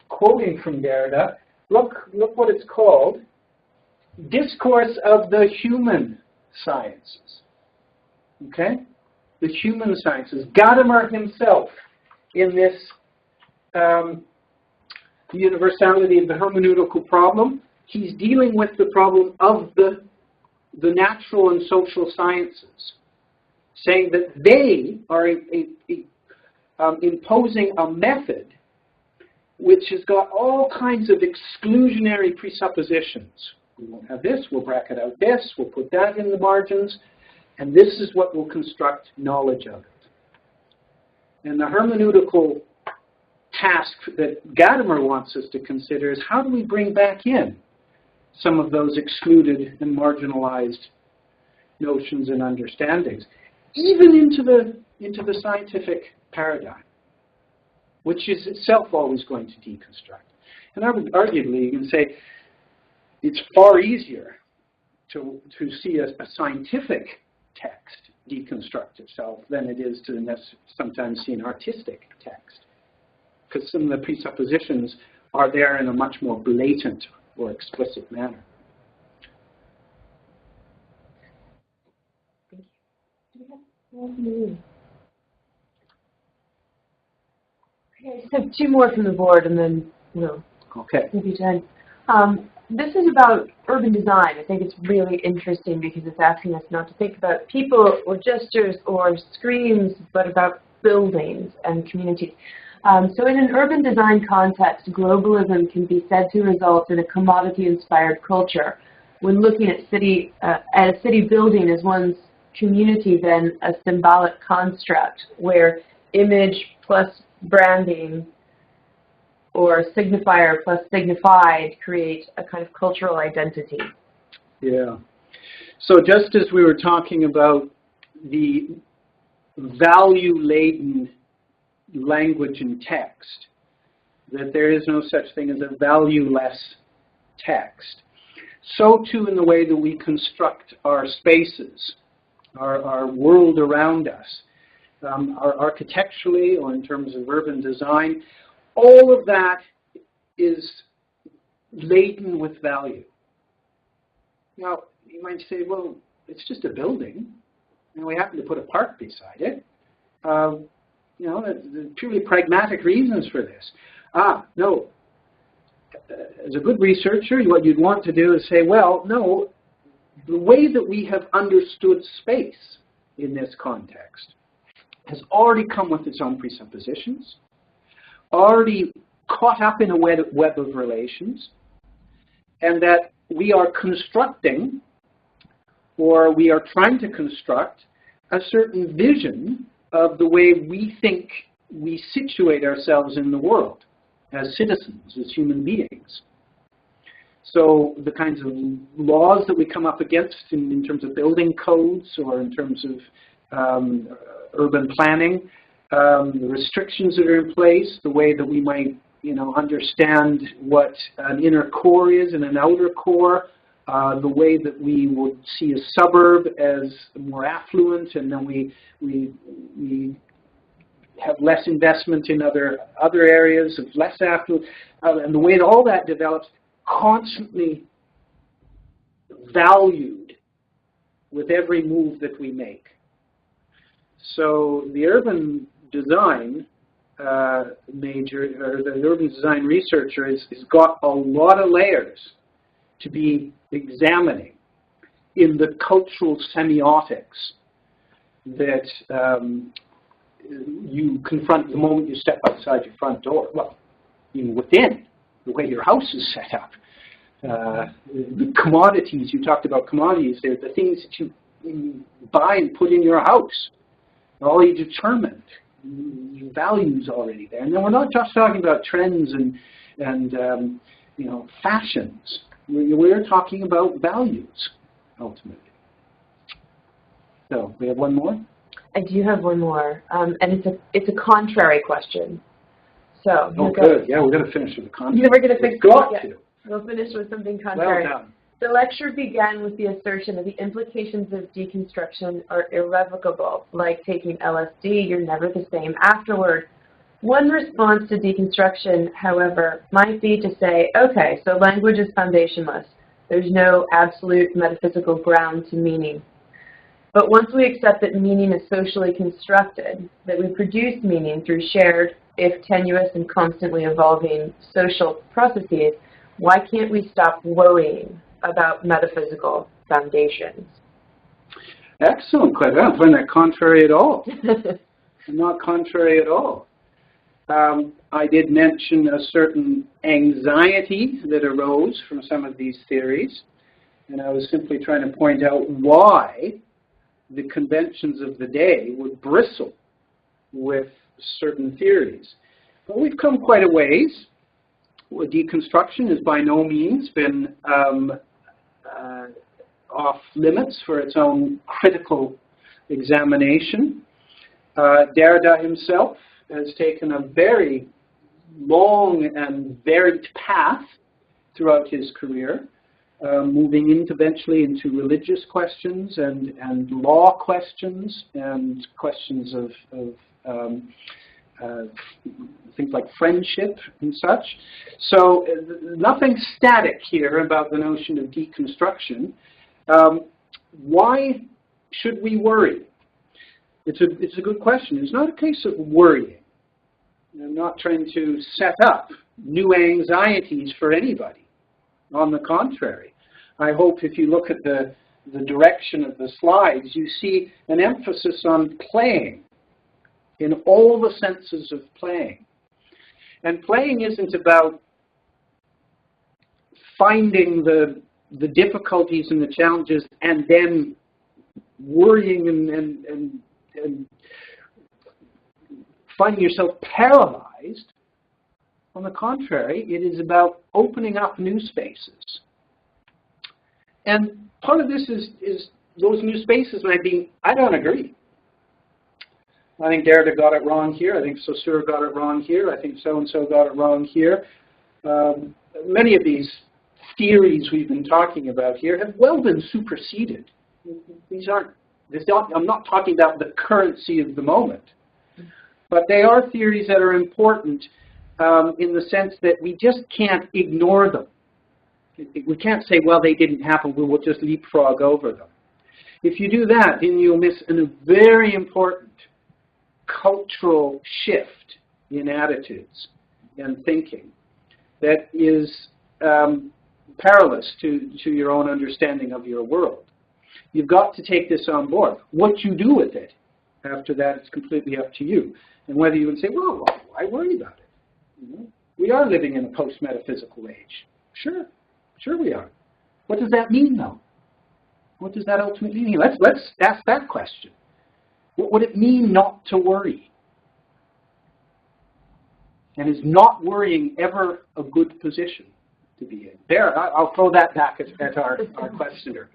Speaker 2: quoting from Derrida, look what it's called. Discourse of the Human Sciences. Okay? The human sciences. Gadamer himself, in this universality of the hermeneutical problem, he's dealing with the problem of the natural and social sciences, saying that they are imposing a method which has got all kinds of exclusionary presuppositions. We won't have this, we'll bracket out this, we'll put that in the margins, and this is what will construct knowledge of it. And the hermeneutical task that Gadamer wants us to consider is how do we bring back in some of those excluded and marginalized notions and understandings, even into the scientific paradigm, which is itself always going to deconstruct. And arguably, you can say it's far easier to see a scientific text deconstruct itself than it is to sometimes see an artistic text, because some of the presuppositions are there in a much more blatant or explicit manner.
Speaker 5: Okay, I just have two more from the board, and then we'll be done. This is about urban design. I think it's really interesting because it's asking us not to think about people or gestures or screens, but about buildings and communities. So in an urban design context, globalism can be said to result in a commodity-inspired culture. When looking at a city building as one's community, then a symbolic construct where image plus branding or signifier plus signified create a kind of cultural identity.
Speaker 2: Yeah. So just as we were talking about the value-laden language and text, that there is no such thing as a valueless text, so too in the way that we construct our spaces, our world around us, architecturally or in terms of urban design, all of that is laden with value. Now, you might say, well, it's just a building, and we happen to put a park beside it. You know, there's purely pragmatic reasons for this. No. As a good researcher, what you'd want to do is say, well, no, the way that we have understood space in this context has already come with its own presuppositions, already caught up in a web of relations, and that we are constructing, or we are trying to construct, a certain vision of the way we think we situate ourselves in the world as citizens, as human beings. So the kinds of laws that we come up against in terms of building codes or in terms of urban planning, the restrictions that are in place, the way that we might, understand what an inner core is and an outer core, the way that we would see a suburb as more affluent, and then we have less investment in other areas of less affluent, and the way that all that develops, constantly valued with every move that we make. So the urban design the urban design researcher has got a lot of layers to be examining in the cultural semiotics that you confront the moment you step outside your front door. Well, even within the way your house is set up. The commodities, you talked about commodities there, the things that you buy and put in your house, are already determined. Your values already there. And then we're not just talking about trends and you know, fashions. We're talking about values, ultimately. So, we have one more?
Speaker 5: I do have one more, and it's a contrary question. So,
Speaker 2: oh, good. Yeah, we're going to finish with the contrary.
Speaker 5: We're going to fix
Speaker 2: it.
Speaker 5: We'll finish with something contrary.
Speaker 2: Well done.
Speaker 5: The lecture began with the assertion that the implications of deconstruction are irrevocable. Like taking LSD, you're never the same afterward. One response to deconstruction, however, might be to say, okay, so language is foundationless. There's no absolute metaphysical ground to meaning. But once we accept that meaning is socially constructed, that we produce meaning through shared, if tenuous and constantly evolving social processes, why can't we stop worrying about metaphysical foundations?
Speaker 2: Excellent question. I don't find that contrary at all. I'm not contrary at all. I did mention a certain anxiety that arose from some of these theories, and I was simply trying to point out why the conventions of the day would bristle with certain theories. But we've come quite a ways. Well, deconstruction has by no means been off limits for its own critical examination. Derrida himself has taken a very long and varied path throughout his career, moving eventually into religious questions and law questions and questions of things like friendship and such. So nothing static here about the notion of deconstruction. Why should we worry? It's a good question. It's not a case of worrying. I'm not trying to set up new anxieties for anybody. On the contrary, I hope if you look at the direction of the slides, you see an emphasis on playing, in all the senses of playing. And playing isn't about finding the difficulties and the challenges and then worrying and finding yourself paralyzed. On the contrary, it is about opening up new spaces. And part of this is those new spaces might be, I don't agree. I think Derrida got it wrong here. I think Saussure got it wrong here. I think so-and-so got it wrong here. Many of these theories we've been talking about here have well been superseded. I'm not talking about the currency of the moment. But they are theories that are important in the sense that we just can't ignore them. We can't say, well, they didn't happen, we will just leapfrog over them. If you do that, then you'll miss a very important cultural shift in attitudes and thinking that is perilous to your own understanding of your world. You've got to take this on board. What you do with it, after that, it's completely up to you. And whether you would say, well, why worry about it? You know, we are living in a post-metaphysical age. Sure we are. What does that mean, though? What does that ultimately mean? Let's ask that question. What would it mean not to worry? And is not worrying ever a good position to be in? There, I'll throw that back at our questioner.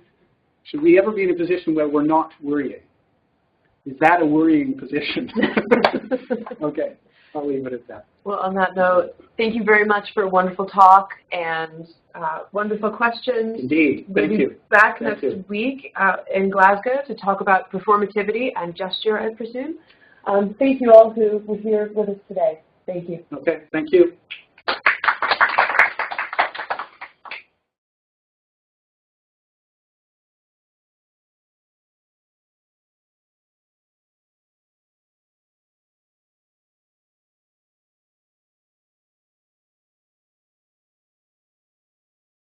Speaker 2: Should we ever be in a position where we're not worrying? Is that a worrying position? Okay, I'll leave it at that.
Speaker 5: Well, on that note, thank you very much for a wonderful talk and wonderful questions.
Speaker 2: Indeed, thank you.
Speaker 5: We'll be back next week in Glasgow to talk about performativity and gesture, I presume. Thank you all who were here with us today. Thank you.
Speaker 2: Okay, thank you.